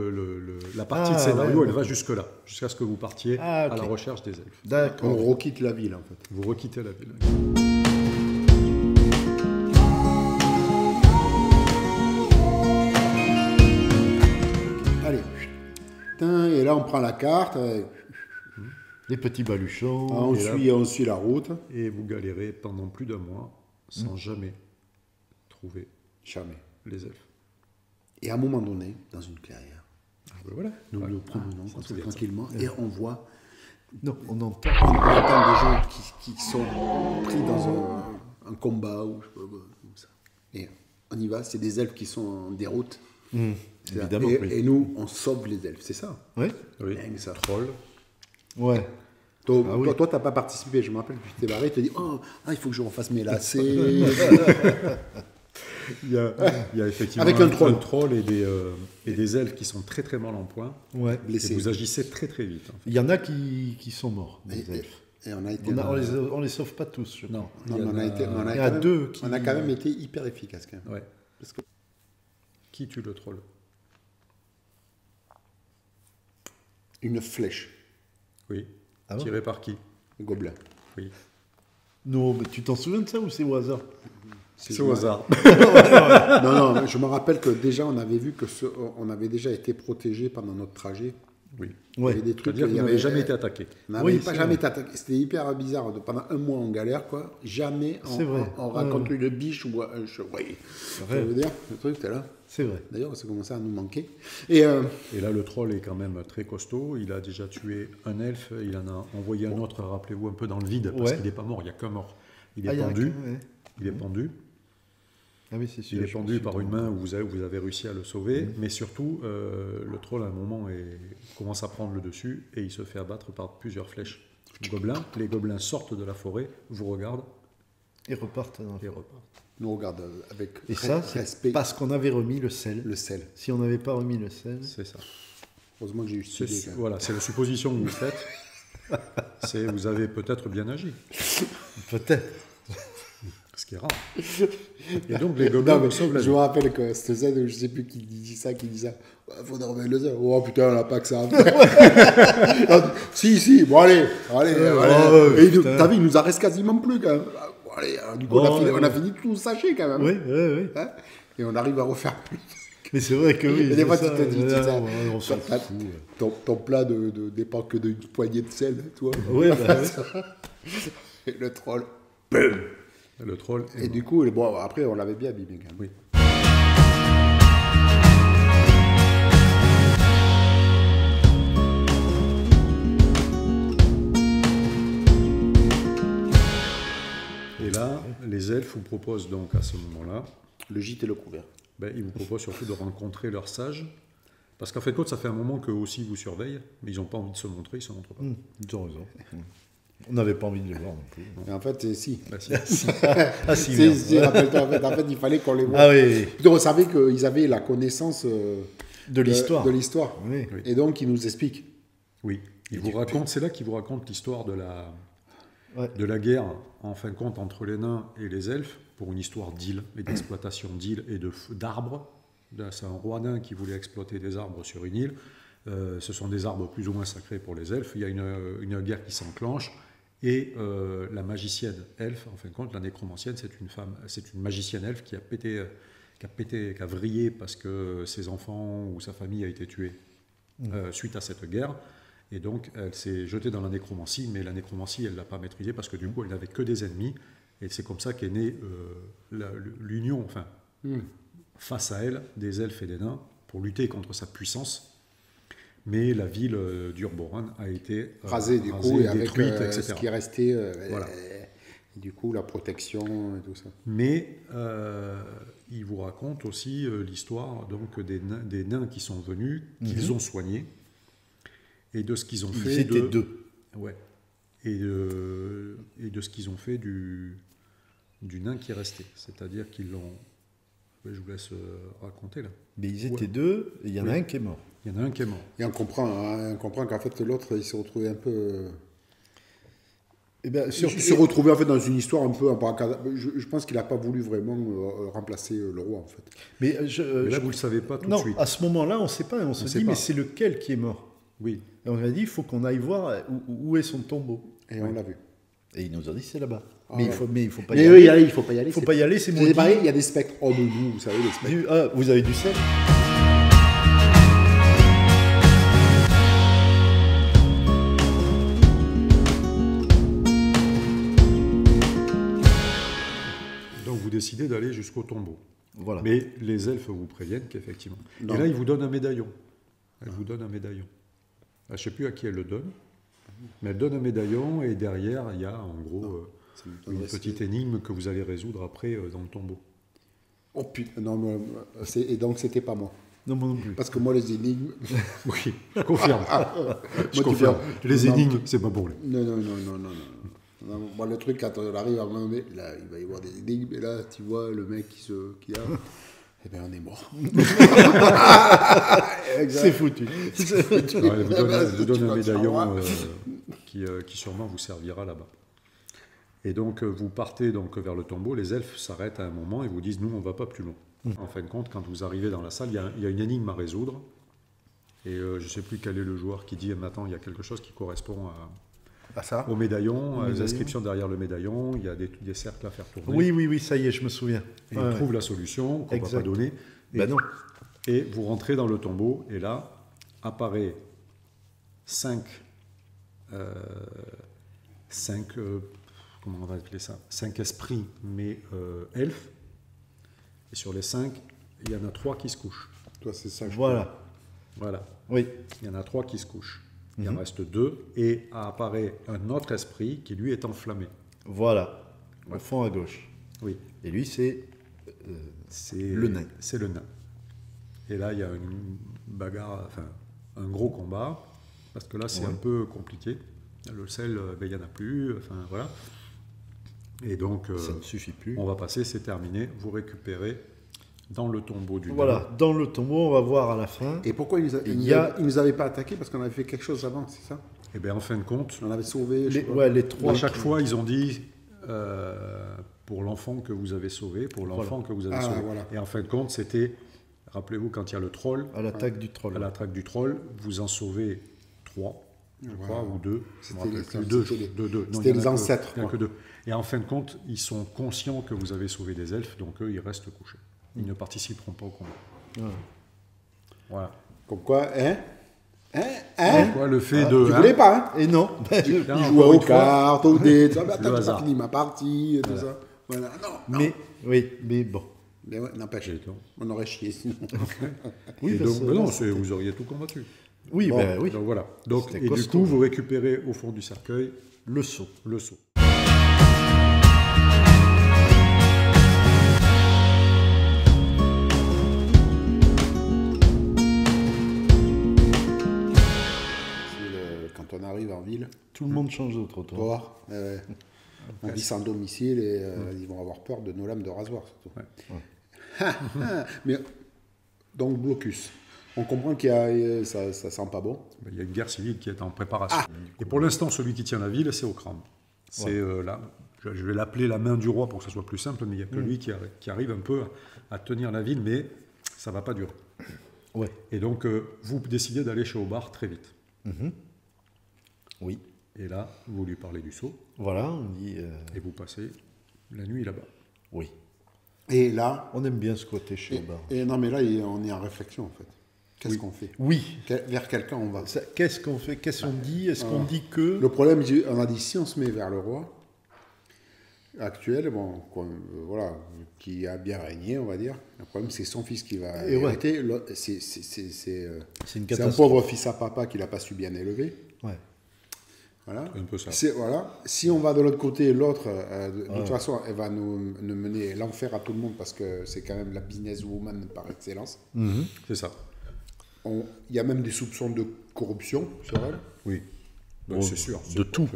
la partie de Ah, scénario, ouais, elle va ok. jusque-là, jusqu'à ce que vous partiez Ah, ok. à la recherche des elfes. D'accord. On requitte la ville, en fait. Vous requittez la ville. Allez. Putain, et là, on prend la carte. Les petits baluchons. On suit la route. Et vous galérez pendant plus d'un mois sans jamais trouver Jamais. les elfes. Et à un moment donné, dans une clairière, Ben voilà. nous Voilà. nous promenons ça comme se ça, vient, ça. tranquillement et on voit, Non, on entend. on entend des gens qui sont pris dans un combat ou je sais pas quoi, comme ça. Et on y va, c'est des elfes qui sont en déroute. C'est ça. évidemment, et, oui. et nous, on sauve les elfes, c'est ça. Ouais. Oui. Dingue, ça. Troll. Ouais. Toi, Ah oui. toi, t'as pas participé, je me rappelle, tu t'es barré, tu te dis, oh, il faut que je refasse mes lacets. Il y a effectivement Avec un troll. et des elfes qui sont très très mal en point. Ouais. Et Blessés. vous agissez très très vite. En fait. Il y en a qui sont morts, Et, des elfes. et on a été. On les sauve pas tous. je Non, Non, il y mais en on a été. Il y en a deux qui- On a quand même été hyper efficace quand même. Ouais. Parce que Qui tue le troll? une flèche, Oui. Ah bon Tiré par qui? un gobelin. Oui. Non, mais tu t'en souviens de ça ou c'est au hasard? C'est au hasard. Non, je me rappelle que déjà on avait vu que on avait déjà été protégé pendant notre trajet. Oui. Il y Ouais. avait des trucs. C'est-à-dire que il y vous avait- n'avez jamais été attaqué. On n'avait Oui, pas c'est jamais vrai. été attaqué. C'était hyper bizarre. Pendant un mois en galère, quoi. Jamais C'est vrai. on rencontre une biche ou un chevreuil. vrai. Ça veut dire, le truc, t'es là. C'est vrai. D'ailleurs, ça commençait à nous manquer. Et Et là, le troll est quand même très costaud. Il a déjà tué un elfe. Il en a envoyé un autre, rappelez-vous, un peu dans le vide. Parce Ouais. qu'il n'est pas mort, il n'y a qu'un mort. Il Ah, est il y a pendu. un- ouais. Il est pendu. Ah oui, c'est sûr. Il est je me pendu suis par une trompé. main où vous avez réussi à le sauver. Mais surtout, le troll, à un moment, commence à prendre le dessus et il se fait abattre par plusieurs flèches. les gobelins sortent de la forêt, vous regardent Ils repartent dans la et repartent. Nous, on regarde avec Et ça, c'est respect parce qu'on avait remis le sel. le sel. Si on n'avait pas remis le sel, C'est ça. Heureusement que j'ai eu cette idée. quand même. Voilà, c'est la supposition que vous faites. Vous avez peut-être bien agi, peut-être. ce qui est rare. Et donc les gobelins Non, mais vous sauvent la je vie. me rappelle que cette scène, je sais plus qui dit ça. Ouais, faut dormir le sel. Oh putain, on n'a pas que ça à faire. Non, si, bon allez. ouais, Et putain. t'as vu, il nous en reste quasiment plus quand même. Bon, allez, du coup, on a fini de tout sachet quand même. Oui, oui, oui. Hein, et on arrive à refaire plus. Mais c'est vrai que oui. Et des fois, c'est tu ça. te dis, On s'en Ton- fout. ton plat dépend que d'une poignée de sel, toi. Ouais, bah, ouais. Et le troll. Le troll est Et mort. du coup, bon, après, on l'avait bien abîmé quand même. Oui. Et là, les elfes vous proposent donc à ce moment-là, Le gîte et le couvert. ils vous proposent surtout de rencontrer leurs sages, parce qu'en fait, ça fait un moment qu'eux aussi vous surveillent, mais ils n'ont pas envie de se montrer, ils ne se montrent pas. Ils ont raison. On n'avait pas envie de les voir non plus. Mais en fait, si. Bah, si. Ah si, Si, merde. si, rappelle-toi, en fait, il fallait qu'on les voie. Ah oui, Donc, on savait qu'ils avaient la connaissance de l'histoire. De l'histoire. Oui. Oui. Et donc, ils nous expliquent. Oui, c'est là qu'il vous raconte l'histoire de Ouais. la guerre, en fin de compte, entre les nains et les elfes, pour une histoire d'île et d'exploitation d'îles et d'arbres. Là, c'est un roi nain qui voulait exploiter des arbres sur une île. Ce sont des arbres plus ou moins sacrés pour les elfes. Il y a une guerre qui s'enclenche. Et la magicienne elfe, en fin de compte, la nécromancienne, c'est une magicienne elfe qui a vrillé parce que ses enfants ou sa famille a été tuée suite à cette guerre. Et donc, elle s'est jetée dans la nécromancie, mais la nécromancie, elle ne l'a pas maîtrisée parce que du coup, elle n'avait que des ennemis. Et c'est comme ça qu'est née l'union, face à elle, des elfes et des nains, pour lutter contre sa puissance. Mais la ville d'Urboran a été Rasée, du coup, et avec détruite, ce etc. qui est resté. Voilà. Et du coup, la protection et tout ça. Mais il vous raconte aussi l'histoire donc des nains qui sont venus, qu'ils ont soignés, et de ce qu'ils ont fait. Ils étaient deux. Ouais. Et de ce qu'ils ont fait du nain qui est resté. C'est-à-dire qu'ils l'ont. Je vous laisse raconter là. Mais ils étaient deux, et il y en a un qui est mort. Il y en a un qui est mort. Et on comprend qu'en fait, l'autre, il s'est retrouvé un peu. Eh ben, Il se retrouvait en fait dans une histoire un peu je pense qu'il n'a pas voulu vraiment remplacer le roi en fait. Mais, Mais là, vous ne le savez pas tout non, de suite. à ce moment-là, on ne sait pas. On se sait dit, pas. mais c'est lequel qui est mort? Oui. Et on a dit, il faut qu'on aille voir où est son tombeau. Et on l'a vu. Et il nous a dit, c'est là-bas. Ah mais, ouais. il faut pas Mais y oui, aller. il faut pas y aller. Il faut pas y aller, c'est C'est maudit. pareil, il y a des spectres hors de nous, vous savez, les spectres. Ah, vous avez du sel? Donc vous décidez d'aller jusqu'au tombeau. Voilà. Mais les elfes vous préviennent qu'effectivement. Non. Et là, ils vous donnent un médaillon. Elle vous donne un médaillon. Je ne sais plus à qui elle le donne, mais elle donne un médaillon et derrière, il y a en gros une petite énigme que vous allez résoudre après dans le tombeau. Oh putain, non, mais, et donc c'était pas moi. Non, moi non plus. Parce que moi, les énigmes. Oui, je confirme. Je Moi, tu confirme. fais- Les Non. énigmes, c'est pas pour lui. Non. Non, moi, le truc, quand on arrive à un moment donné, là, il va y avoir des énigmes, et là, tu vois le mec qui a. Eh bien, on est mort. C'est foutu. Alors, elle vous donne Tu un vas te médaillon savoir. qui sûrement vous servira là-bas. Et donc, vous partez donc vers le tombeau. Les elfes s'arrêtent à un moment et vous disent, nous, on ne va pas plus loin. En fin de compte, quand vous arrivez dans la salle, il y a une énigme à résoudre. Et je ne sais plus quel est le joueur qui dit, mais attends, il y a quelque chose qui correspond ça au médaillon, médaillon. les inscriptions derrière le médaillon, il y a des cercles à faire tourner. Oui, ça y est, je me souviens. Et Ouais, il ouais. trouve la solution qu'on ne va Exact. pas donner. Et, Ben non. et vous rentrez dans le tombeau, et là apparaît 5 comment on va appeler ça, 5 esprits, mais elfes. Et sur les 5, il y en a 3 qui se couchent. Toi, c'est ça. Voilà. Voilà. Oui. Il y en a 3 qui se couchent. Il en reste 2, et apparaît un autre esprit qui, lui, est enflammé. Voilà. Au Ouais. fond à gauche. Oui. Et lui, c'est C'est Le nain. C'est le nain. Et là, il y a une bagarre, enfin, un gros combat, parce que là, c'est Ouais. un peu compliqué. Le sel, il n'y en a plus, enfin voilà. Et donc, Ça ne suffit plus. on va passer, c'est terminé. Vous récupérez dans le tombeau du Voilà, dans le tombeau, on va voir à la fin. Et pourquoi Il nous avait pas attaqué? Parce qu'on avait fait quelque chose avant, c'est ça? Et bien en fin de compte, On avait sauvé. je sais pas. Les trois. à chaque fois, ils ont dit pour l'enfant que vous avez sauvé, pour l'enfant que vous avez sauvé. Voilà. Et en fin de compte, c'était, rappelez-vous, quand il y a le troll, À l'attaque du troll. à la traque du troll, vous en sauvez 3, je crois, ou 2. C'était Deux. C'était les ancêtres, Il n'y en a quoi. que 2. Et en fin de compte, ils sont conscients que vous avez sauvé des elfes, donc eux, ils restent couchés. Ils ne participeront pas au combat. Ouais. Voilà. Comme quoi, Quoi, le fait de... Tu voulais pas, hein? Et non, Là, Il encore jouait aux une fois, cartes, aux dés, tout ça. Bah, le t'as pas hasard. fini ma partie, tout ça. Voilà. Non. mais, oui, mais bon. Mais ouais, n'empêche, J'ai tort. on aurait chié sinon. Oui, Et parce donc, que non, là, vous auriez tout combattu. oui, Bon, ben oui. Donc voilà. Donc, C'était et du costaud. coup, vous récupérez au fond du cercueil Le saut. le sceau. Quand on arrive en ville, Tout le monde change de trottoir. on vit sans domicile et ils vont avoir peur de nos lames de rasoir surtout. Ouais. Mais donc blocus. On comprend qu'il y a ça sent pas bon. Il y a une guerre civile qui est en préparation. Et pour l'instant, celui qui tient la ville, c'est Okram. C'est là, je vais l'appeler la main du roi pour que ce soit plus simple, mais il n'y a que lui qui arrive un peu à tenir la ville, mais ça ne va pas durer. Ouais. Et donc, vous décidez d'aller chez Obar très vite. Oui. Et là, vous lui parlez du sceau, Voilà, on dit. et vous passez la nuit là-bas. Oui. Et là, On aime bien squatter chez et, Aubard. et non mais là on est en réflexion en fait. Qu'est-ce qu'on fait? Oui. Vers quelqu'un on va. Qu'est-ce qu'on fait? Qu'est-ce qu'on dit? Est-ce qu'on dit que. Le problème, on a dit si on se met vers le roi actuel, bon, voilà, qui a bien régné, on va dire. Le problème, c'est son fils qui va Et ouais. hériter. C'est C'est une c'est un catastrophe. pauvre fils à papa qui l'a pas su bien élever. Ouais. Voilà. Un peu ça. Voilà. Si on va de l'autre côté, l'autre, de toute façon, elle va nous mener l'enfer à tout le monde parce que c'est quand même la businesswoman par excellence. C'est ça. Il y a même des soupçons de corruption sur elle. Oui. Ben, Bon, c'est sûr. de tout.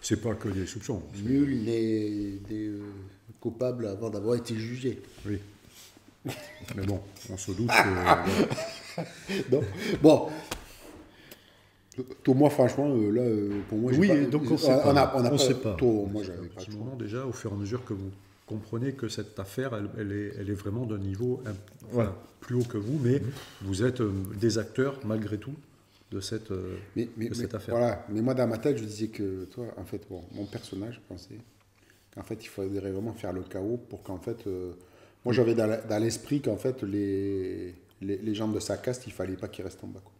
C'est pas que des soupçons. Nul n'est coupable avant d'avoir été jugé. Oui. Mais bon, on se doute que... Non. Bon. Toi, moi, franchement, là, pour moi, j'ai Oui, pas, donc on sait pas. On a On sait pas. Toi, moi, j'avais un pas petit de moment déjà, au fur et à mesure que vous comprenez que cette affaire, elle est vraiment d'un niveau plus haut que vous, mais vous êtes des acteurs, malgré tout, de cette, de cette affaire. Voilà. Mais moi, dans ma tête, je disais que, toi, en fait, bon, mon personnage, je pensais qu'en fait, il faudrait vraiment faire le chaos pour qu'en fait, moi, j'avais dans l'esprit qu'en fait, les gens de sa caste, il fallait pas qu'ils restent en bas, quoi.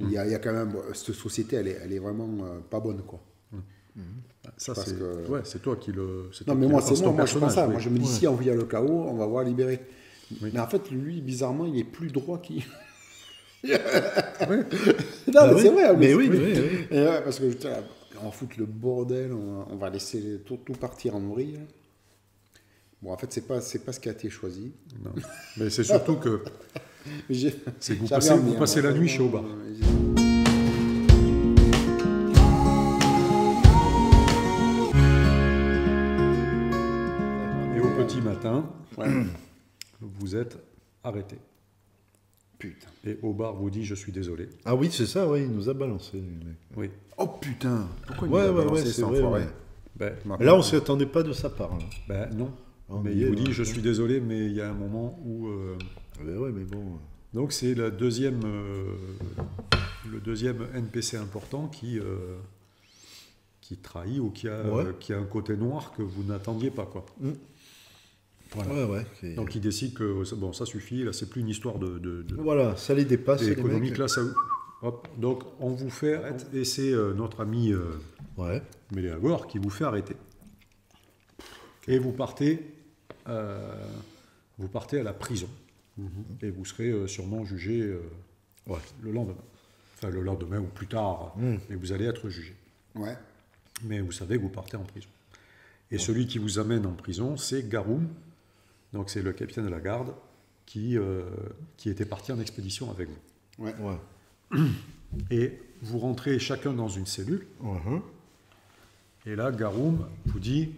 Il y a quand même, cette société, elle est vraiment pas bonne, quoi. Ça, Parce c'est que- c'est toi qui le... c'est Non, toi mais qui moi, le c'est penses, moi, ton moi je pense ça. personnage, Moi, oui. je me dis, si on vient le chaos, on va voir libérer. Oui. Mais en fait, lui, bizarrement, il est plus droit qu'il. Ouais. Non, Ah mais oui. c'est vrai. Mais oui, oui. oui. Et ouais, parce que putain, on va foutre le bordel, on va laisser tout partir en vrille. Bon, en fait, c'est pas ce qui a été choisi. Non. Mais c'est surtout que J'ai- c'est que vous j'avais passez, envie, vous hein, passez la nuit chez vraiment, Obar. Et au petit matin, vous êtes arrêté. Putain. Et Obar vous dit, je suis désolé. Ah oui, c'est ça, oui, il nous a balancé, lui, mec. Oui. Oh putain. Pourquoi il Ouais, nous a ouais, balancé ouais, cet c'est vrai, enfoiré? ouais. Ben, Mais là, on s'y attendait pas de sa part. Là. ben, non. On Mais y il est, vous là. dit, je suis désolé, mais il y a un moment où... Mais ouais, mais bon. Donc c'est le deuxième NPC important qui trahit ou qui a un côté noir que vous n'attendiez pas, quoi. Voilà. Ouais, ouais. Donc il décide que bon, ça suffit, là c'est plus une histoire de Voilà, ça les dépasse, les économique, mecs. là ça... Hop. Donc on vous fait arrêter, et c'est notre ami Ouais. Méléagor qui vous fait arrêter. Et vous partez à la prison. Et vous serez sûrement jugé le lendemain. Enfin, le lendemain ou plus tard, mais vous allez être jugé. Ouais. Mais vous savez que vous partez en prison. Et celui qui vous amène en prison, c'est Garoum. Donc c'est le capitaine de la garde qui était parti en expédition avec vous. Ouais. Ouais. Et vous rentrez chacun dans une cellule. Et là, Garoum vous dit,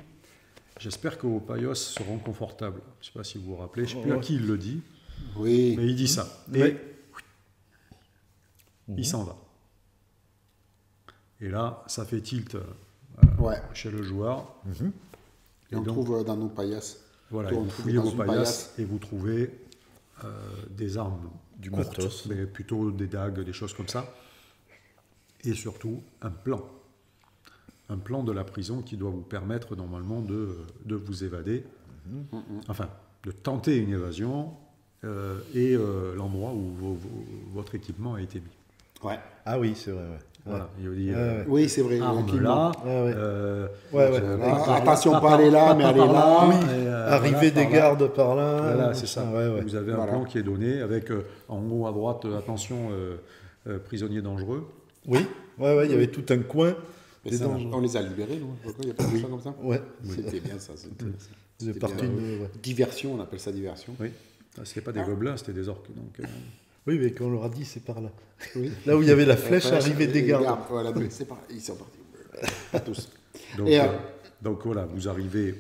j'espère que vos paillos seront confortables. Je ne sais pas si vous vous rappelez, je ne sais plus à qui il le dit, Oui. mais il dit ça. Et il s'en va. Et là, ça fait tilt Ouais. chez le joueur. Et on donc, trouve dans nos paillasses. Voilà, Toi, on vous trouve fouillez dans vos une paillasses et vous trouvez des armes Du courtes, matos. mais plutôt des dagues, des choses comme ça. Et surtout, un plan. Un plan de la prison qui doit vous permettre normalement de vous évader. Enfin, de tenter une évasion et l'endroit où votre équipement a été mis. Ouais. Ah oui, c'est vrai. Ouais. Voilà, il veut dire Oui, c'est vrai. arme tranquillement. là, Attention, pas aller là, mais aller là. Oui, et, arriver des par là. gardes par là. Voilà, c'est ça. Ouais. Vous avez un Voilà. plan qui est donné avec en haut à droite, attention, prisonnier dangereux. Oui, il y avait tout un coin. Mais des ça, dangers. on les a libérés, nous. Il n'y a pas de ça comme ça. Ouais. C'était bien ça. Vous êtes C'était parti bien. de- ouais. Diversion, on appelle ça diversion. Oui. Ah, c'était pas des gobelins, c'était des orques. Donc, Oui, mais quand on leur a dit, c'est par là. Oui. Là où il y avait la flèche, Après, arrivait des les gardes. Voilà, c'est pareil. Ils sont partis. Pas tous. donc, Et, donc voilà, vous arrivez,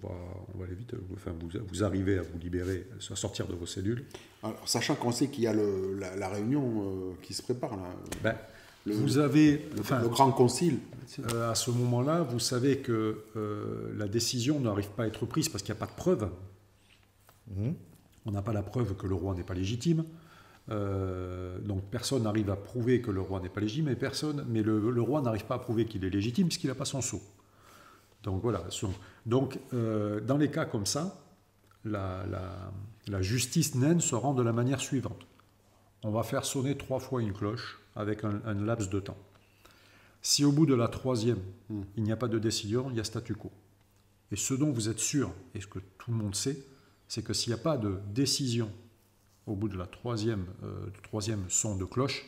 on va aller vite, enfin, vous arrivez à vous libérer, à sortir de vos cellules. Alors, sachant qu'on sait qu'il y a la réunion qui se prépare, là. Ben, Le- vous avez, enfin, Le grand concile. à ce moment-là, vous savez que la décision n'arrive pas à être prise parce qu'il n'y a pas de preuve. On n'a pas la preuve que le roi n'est pas légitime. Donc personne n'arrive à prouver que le roi n'est pas légitime, mais le roi n'arrive pas à prouver qu'il est légitime puisqu'il n'a pas son sceau. Donc voilà. Donc dans les cas comme ça, la justice naine se rend de la manière suivante. On va faire sonner 3 fois une cloche avec un laps de temps. Si au bout de la 3e, il n'y a pas de décision, il y a statu quo. Et ce dont vous êtes sûr, et ce que tout le monde sait, c'est que s'il n'y a pas de décision au bout de la 3e son de cloche,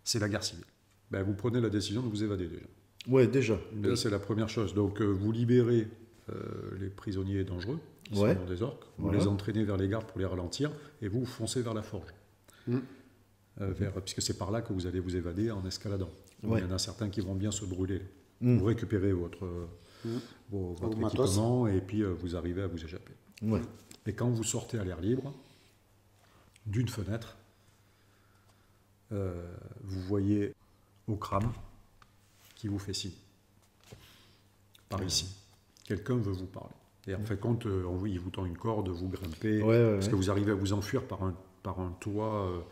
c'est la guerre civile. Ben, vous prenez la décision de vous évader déjà. Ouais, déjà. Déjà, c'est la première chose. Donc, vous libérez les prisonniers dangereux, qui sont des orques, vous Voilà. les entraînez vers les gardes pour les ralentir, et vous foncez vers la forge. Puisque c'est par là que vous allez vous évader en escaladant. Donc, Ouais. il y en a certains qui vont bien se brûler. Vous récupérez votre matos. équipement, et puis vous arrivez à vous échapper. Ouais. Et quand vous sortez à l'air libre, d'une fenêtre, vous voyez Okram qui vous fait signe. Par ici. Quelqu'un veut vous parler. Et en fait, quand il vous tend une corde, vous grimpez, parce que vous arrivez à vous enfuir par un toit,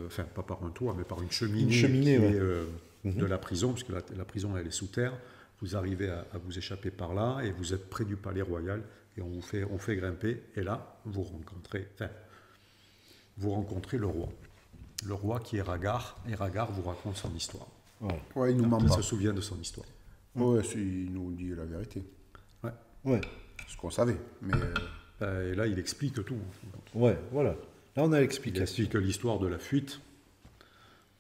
enfin pas par un toit, mais par une cheminée, Une cheminée, qui ouais. est de la prison, parce que la prison elle est sous terre. Vous arrivez à vous échapper par là, et vous êtes près du palais royal, et on fait grimper, et là, vous rencontrez le roi. Le roi qui est Ragar, et Ragar vous raconte son histoire. Ouais, il nous ment Il pas. se souvient de son histoire. Ouais, il nous dit la vérité. Ouais. Ce qu'on savait. Mais Et là, il explique tout. Ouais, voilà. Là, on a Il l'explication. explique l'histoire de la fuite,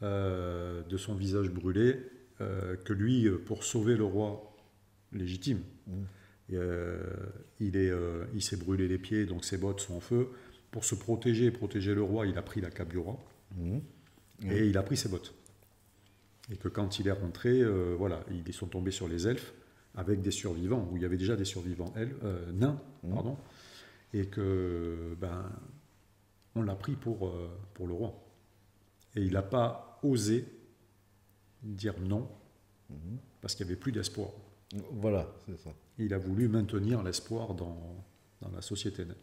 de son visage brûlé, que lui, pour sauver le roi légitime, il s'est brûlé les pieds, donc ses bottes sont en feu. Pour se protéger et protéger le roi, il a pris la cape du roi, et il a pris ses bottes. Et que quand il est rentré, ils sont tombés sur les elfes, avec des survivants, où il y avait déjà des survivants nains, pardon, et que on l'a pris pour le roi. Et il n'a pas osé dire non, parce qu'il n'y avait plus d'espoir. Voilà, c'est ça. Il a voulu maintenir l'espoir dans la société naine.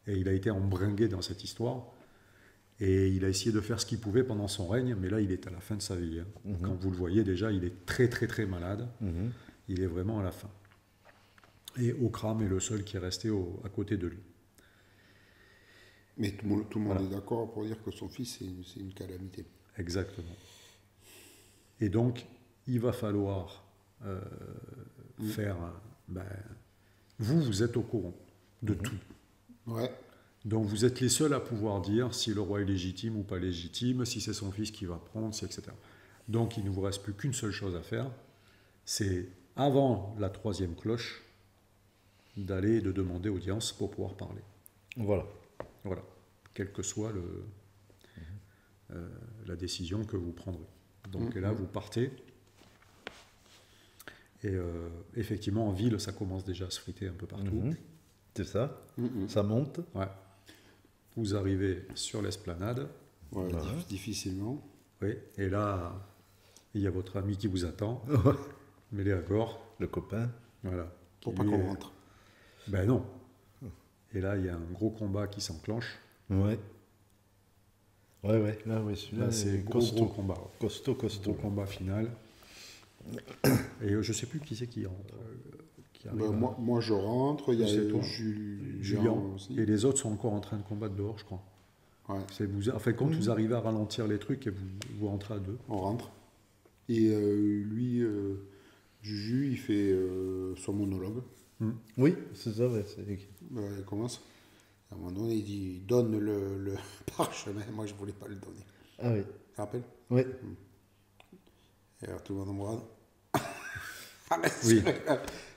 Et il a été embringué dans cette histoire, et il a essayé de faire ce qu'il pouvait pendant son règne, mais là, il est à la fin de sa vie. Quand vous le voyez, déjà, il est très, très, très malade. Il est vraiment à la fin. Et Okram est le seul qui est resté à côté de lui. tout le monde est d'accord pour dire que son fils, c'est une calamité. Exactement. Et donc, il va falloir faire... vous êtes au courant de tout. Ouais. Donc, vous êtes les seuls à pouvoir dire si le roi est légitime ou pas légitime, si c'est son fils qui va prendre, etc. Donc, il ne vous reste plus qu'une seule chose à faire, c'est, avant la 3e cloche, de demander audience pour pouvoir parler. Voilà. Voilà. Quel que soit la décision que vous prendrez. Donc et là, vous partez. Et effectivement, en ville, ça commence déjà à se friter un peu partout. C'est ça. Ça monte. Ouais. Vous arrivez sur l'esplanade. Ouais, difficilement. Oui. Et là, il y a votre ami qui vous attend. Mêlé à corps. Le copain. Voilà. Pour pas qu'on rentre. Ben non. Et là, il y a un gros combat qui s'enclenche. Ouais. Ouais. Là, celui-là, c'est gros combat. Costaud. Gros combat final. Et je sais plus qui c'est qui rentre. Qui arrive moi, je rentre. Il y a toi. Julien aussi. Et les autres sont encore en train de combattre dehors, je crois. Ouais. Quand vous arrivez à ralentir les trucs et vous rentrez à deux. On rentre. Et lui, Juju, il fait son monologue. Oui, c'est ça. Ouais, Il commence. À un moment donné, il donne le parchemin. Moi, je voulais pas le donner. Ah oui. Tu te rappelles? Oui. Et alors, tout le monde embrasse. Oui.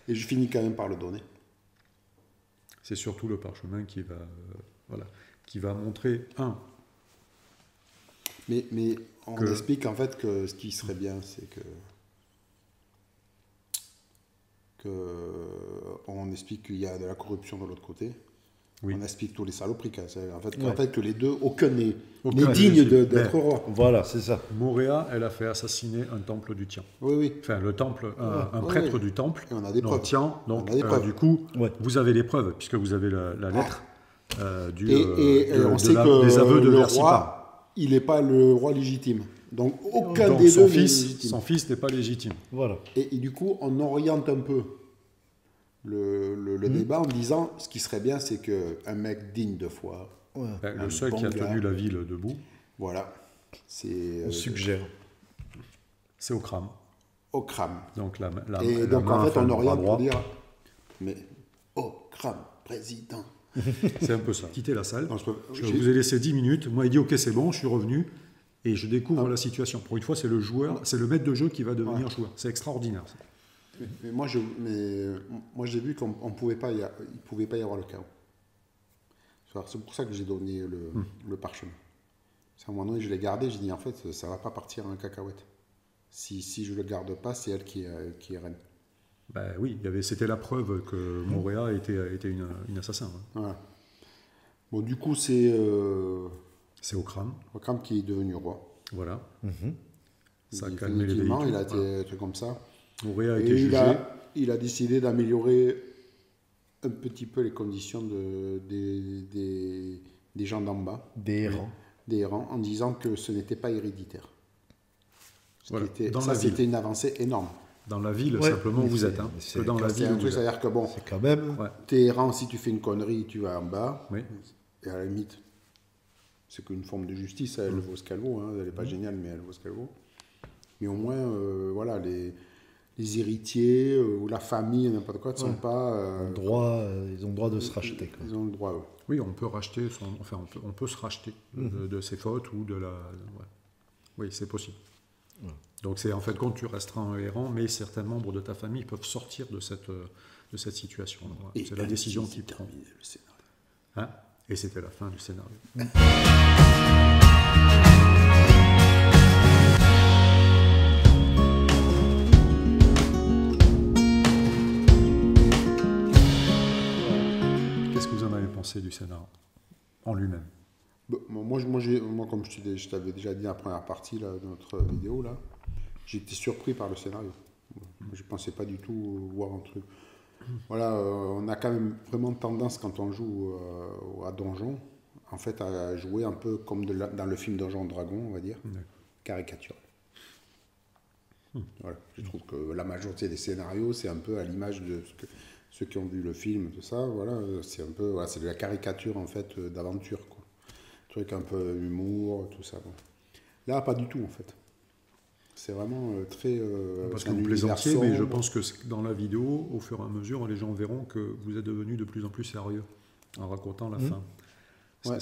Et je finis quand même par le donner. C'est surtout le parchemin qui va montrer Mais on explique en fait que ce qui serait bien, c'est que on explique qu'il y a de la corruption de l'autre côté. Oui. On explique tous les saloperies. En fait, que les deux, aucun n'est Aucun digne n'est- d'être roi. Voilà, c'est ça. Moréa, elle a fait assassiner un temple du Tian. Oui. Enfin, le temple, un prêtre du temple. Et on a des dans preuves. Tian. Donc, On a des preuves. du coup, Ouais. vous avez les preuves, puisque vous avez la lettre Et on sait que des aveux de le Versipa. roi, il n'est pas le roi légitime. Donc, aucun Donc, des son deux n'est fils, légitime. son fils n'est pas légitime. Voilà. Et du coup, on oriente un peu le débat en disant ce qui serait bien, c'est qu'un mec digne de foi, Ben, Un le seul bon qui a gars. tenu la ville debout, voilà, c'est On suggère. c'est Okram. Okram. Donc, la Et la donc, main, en fait, enfin, on le bras oriente droit. pour dire, mais Okram, président. C'est un peu ça. Quitter la salle. Non, Je vous ai laissé 10 minutes. Moi, il dit ok, c'est bon, je suis revenu. Et je découvre la situation. Pour une fois, c'est le joueur, c'est le maître de jeu qui va devenir joueur. C'est extraordinaire. Ça. Mais moi, j'ai vu qu'on il pouvait pas y avoir le chaos. C'est pour ça que j'ai donné le parchemin. À un moment donné, je l'ai gardé, j'ai dit en fait, ça ne va pas partir en cacahuète. Si je ne le garde pas, c'est elle qui est reine. Ben oui, c'était la preuve que Moréa était une assassin. Hein. Voilà. Bon, du coup, c'est C'est Okram. Okram qui est devenu roi. Voilà. Ça a Il- calmé les définitivement, véhicules. il a été un truc comme ça. Moréa a Et été jugé. il a décidé d'améliorer un petit peu les conditions des gens d'en bas, Des errants. des rangs, en disant que ce n'était pas héréditaire. Voilà. Dans Ça, la ville. c'était une avancée énorme. Dans la ville, Ouais, simplement, mais vous c'est- êtes. Hein. mais Que dans la C'est ville, un vous truc, êtes. c'est-à-dire que bon, C'est quand même. Ouais. t'es errant, si tu fais une connerie, tu vas en bas. Oui. Et à la limite, c'est qu'une forme de justice, elle vaut ce qu'elle vaut. Hein. Elle n'est pas géniale, mais elle vaut ce qu'elle vaut. Mais au moins, voilà, les héritiers ou la famille, n'importe quoi, ne sont pas. Ils ont le droit de se racheter. Quoi. Ils ont le droit, eux. Oui, on peut racheter, on peut se racheter de ses fautes ou de la. Ouais. Oui, c'est possible. Donc c'est en fait quand tu resteras un errant, mais certains membres de ta famille peuvent sortir de cette situation. Et C'est la décision ainsi qu'ils s'est prend. terminé le scénario. Hein. Et c'était la fin du scénario. Qu'est-ce que vous en avez pensé du scénario en lui-même? Moi, comme je t'avais déjà dit dans la première partie là, de notre vidéo, là, j'étais surpris par le scénario. Je ne pensais pas du tout voir un truc. Voilà, on a quand même vraiment tendance, quand on joue à Donjon, en fait, à jouer un peu comme dans le film Donjon Dragon, on va dire, caricature. Voilà, je trouve que la majorité des scénarios, c'est un peu à l'image de ceux qui ont vu le film, tout ça. Voilà, c'est un peu, voilà, c'est de la caricature en fait d'aventure, quoi. Truc un peu humour, tout ça. Bon. Là, pas du tout en fait. C'est vraiment très. Parce c'est que un vous plaisantiez, univers mais je sombre. pense que dans la vidéo, au fur et à mesure, les gens verront que vous êtes devenu de plus en plus sérieux en racontant la fin. Ouais.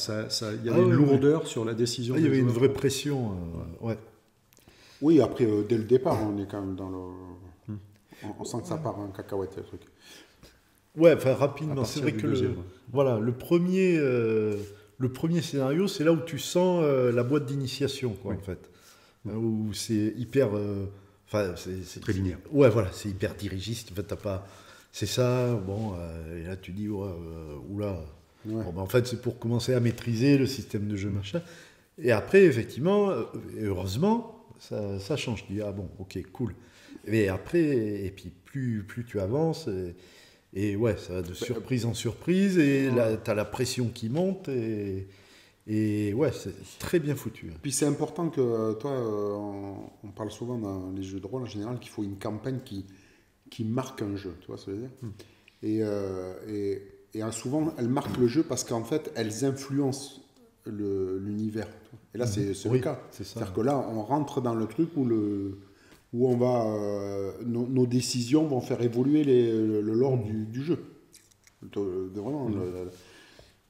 Il y avait une lourdeur sur la décision. Ah, il y des avait une joueurs. vraie pression. Ouais. Oui, après, dès le départ, on est quand même dans le. On sent que ça part en cacahuète, le truc. Ouais, enfin À rapidement. partir C'est vrai du que deuxième. le premier le premier scénario, c'est là où tu sens la boîte d'initiation, quoi, en fait. Où c'est hyper... Enfin, c'est très linéaire. Ouais, voilà, c'est hyper dirigiste. En fait, t'as pas... C'est ça, bon, et là, tu dis, ouais, oula... Ouais. Bon, ben, en fait, c'est pour commencer à maîtriser le système de jeu, machin. Et après, effectivement, heureusement, ça change. Tu dis, ah bon, ok, cool. Et après, et puis plus tu avances, et ouais, ça va de surprise en surprise, et là, tu as la pression qui monte, et ouais, c'est très bien foutu. Puis c'est important que, toi, on parle souvent dans les jeux de rôle en général qu'il faut une campagne qui marque un jeu, tu vois ce que je veux dire. Et souvent, elles marquent le jeu parce qu'en fait, elles influencent l'univers. Et là, c'est Oui, le cas. c'est ça. C'est-à-dire que là, on rentre dans le truc où on va, nos décisions vont faire évoluer le lore du jeu. Vraiment,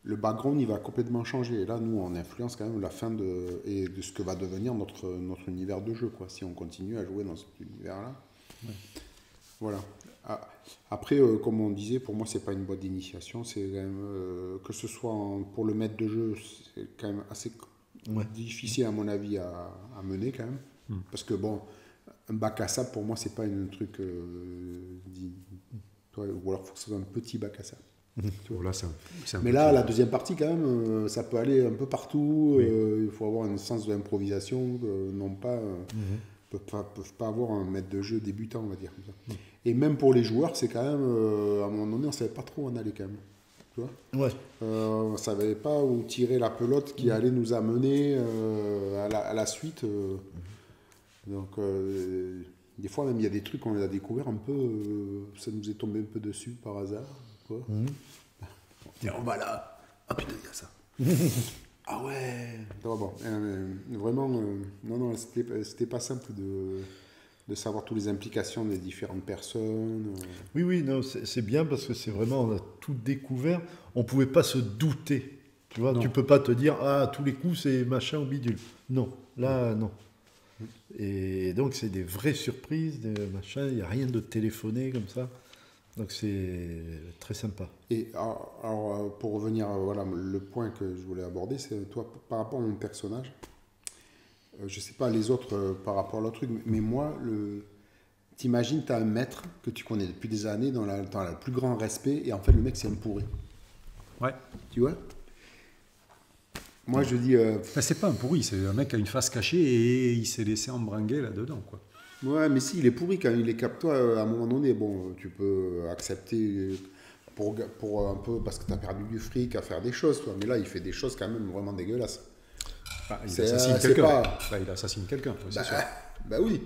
le background, il va complètement changer. Et là, nous, on influence quand même la fin de ce que va devenir notre univers de jeu, quoi, si on continue à jouer dans cet univers-là. Ouais. Voilà. Après, comme on disait, pour moi, c'est pas une boîte d'initiation. C'est quand même, que ce soit pour le maître de jeu, c'est quand même assez difficile, à mon avis, à mener quand même. Parce que bon, un bac à sable, pour moi, c'est pas un truc ou alors il faut que ce soit un petit bac à sable. Là, mais là, la deuxième partie, quand même, ça peut aller un peu partout. Il faut avoir un sens de l'improvisation, non pas... peuvent pas avoir un maître de jeu débutant, on va dire. Comme ça. Et même pour les joueurs, c'est quand même, à un moment donné, on ne savait pas trop où en aller quand même. Tu vois on ne savait pas où tirer la pelote qui allait nous amener à la suite. Donc, des fois, même, il y a des trucs qu'on a découvert un peu, ça nous est tombé un peu dessus par hasard. Quoi. Et on va là. Ah putain, il y a ça. Ah ouais. Bon, vraiment, non, c'était pas simple de savoir toutes les implications des différentes personnes. Oui, non, c'est bien parce que c'est vraiment, on a tout découvert. On pouvait pas se douter. Tu vois, tu peux pas te dire, ah, tous les coups, c'est machin ou bidule. Non, là, non. Et donc, c'est des vraies surprises, des machins. Il n'y a rien de téléphoné comme ça. Donc, c'est très sympa. Et alors, pour revenir, voilà, le point que je voulais aborder, c'est toi, par rapport à mon personnage, je sais pas les autres par rapport à l'autre truc, mais moi, t'imagines, tu as un maître que tu connais depuis des années dans le plus grand respect, et en fait, le mec, c'est un pourri. Ouais. Tu vois? Moi, je dis... c'est pas un pourri, c'est un mec qui a une face cachée et il s'est laissé embringuer là-dedans, quoi. Ouais, mais si, il est pourri quand il est capte. Toi, à un moment donné, bon, tu peux accepter pour un peu, parce que tu as perdu du fric à faire des choses, toi. Mais là, il fait des choses quand même vraiment dégueulasses. Il assassine quelqu'un. Il assassine quelqu'un, c'est sûr. Bah oui.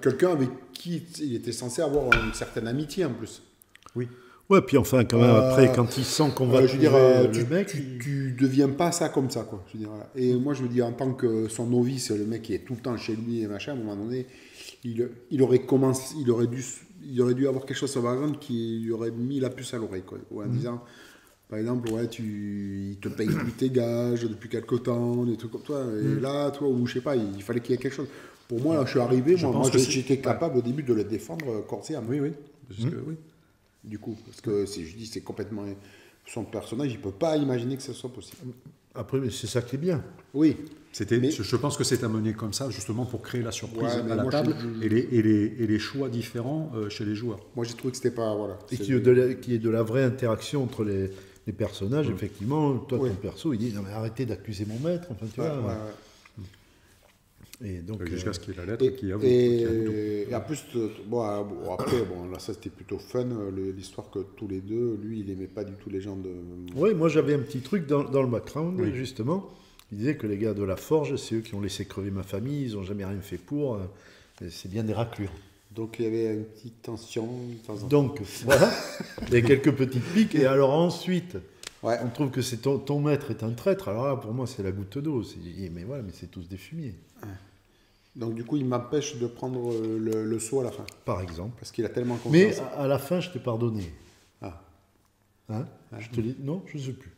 Quelqu'un avec qui il était censé avoir une certaine amitié en plus. Oui. Ouais, puis enfin, quand même, après, quand il sent qu'on va tuer le mec... Tu deviens pas ça comme ça, quoi. Je veux dire, voilà. Et moi, je me dis, en tant que son novice, le mec qui est tout le temps chez lui et machin, à un moment donné, il aurait dû avoir quelque chose sur la background qui lui aurait mis la puce à l'oreille, quoi. En disant, par exemple, il te paye plus tes gages depuis quelque temps, des trucs comme toi. Et là, toi, ou je sais pas, il fallait qu'il y ait quelque chose. Pour moi, là, je suis arrivé, j'étais capable au début de le défendre corps et âme. Oui. Oui. Du coup, parce que je dis, c'est complètement son personnage, il peut pas imaginer que ce soit possible. Après, c'est ça qui est bien. Oui. Je pense que c'est amené comme ça, justement, pour créer la surprise à la table et les choix différents chez les joueurs. Moi, j'ai trouvé que c'était pas... Voilà, et qu'il y ait de la vraie interaction entre les personnages. Effectivement, toi, ton perso, il dit, non mais arrêtez d'accuser mon maître. Enfin, tu vois. Et donc, jusqu'à ce qu'il y ait la lettre qui avoue. Et en plus, après, là, ça c'était plutôt fun, l'histoire que tous les deux, lui, il aimait pas du tout les gens de... Oui, moi j'avais un petit truc dans le background, justement. Il disait que les gars de la Forge, c'est eux qui ont laissé crever ma famille, ils n'ont jamais rien fait pour. C'est bien des raclures. Donc il y avait une petite tension de temps en temps. Donc, voilà, il y a quelques petites piques. Et alors ensuite... on trouve que ton maître est un traître. Alors là, pour moi, c'est la goutte d'eau. Mais voilà, mais c'est tous des fumiers. Donc du coup, il m'empêche de prendre le saut à la fin. Par exemple. Parce qu'il a tellement confiance. Mais à la fin, je t'ai pardonné. Ah. Hein? Je te dis, non, je ne sais plus.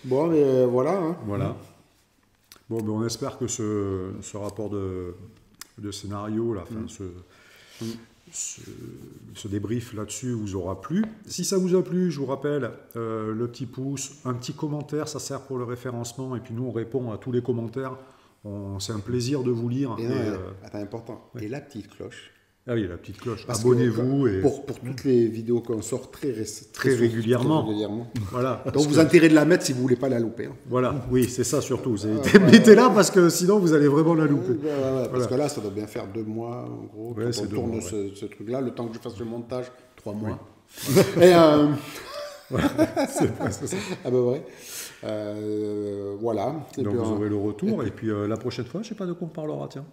Bon, mais voilà. Hein. Voilà. Bon, mais on espère que ce rapport de scénario, là, ce débrief là-dessus vous aura plu. Si ça vous a plu, je vous rappelle, le petit pouce, un petit commentaire, ça sert pour le référencement, et puis nous on répond à tous les commentaires. C'est un plaisir de vous lire. Et attends, important. Ouais. Et la petite cloche. Ah oui, la petite cloche. Abonnez-vous. Pour toutes les vidéos qu'on sort très régulièrement. Voilà. Donc vous intérêt de la mettre si vous ne voulez pas la louper. Hein. Voilà, oui, c'est ça surtout. Mettez-la parce que sinon vous allez vraiment la louper. Parce que là, ça doit bien faire 2 mois en gros. Ouais, quand on tourne ce truc-là, le temps que je fasse le montage, 3 mois. Oui. Et c'est presque ça. À peu près. Voilà. Et donc vous aurez le retour. Et puis la prochaine fois, je ne sais pas de quoi on parlera, tiens.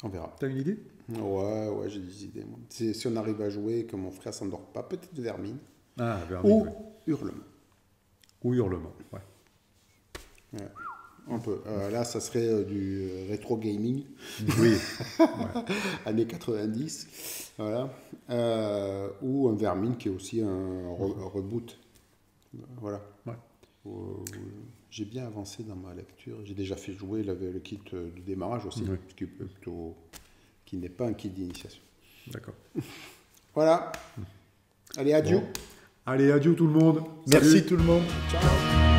On verra. T'as une idée? Ouais, j'ai des idées. Moi. Si on arrive à jouer, que mon frère s'endort pas, peut-être Vermine. Ah, Vermine. Ou Hurlement. Ou Hurlement, ouais. Un peu. Là, ça serait du rétro gaming. Oui. Années 90. Voilà. Ou un Vermine qui est aussi un reboot. Voilà. Ouais. J'ai bien avancé dans ma lecture. J'ai déjà fait jouer le kit du démarrage aussi, qui n'est pas un kit d'initiation. D'accord. Voilà. Allez, adieu. Bon. Allez, adieu tout le monde. Merci tout le monde. Ciao.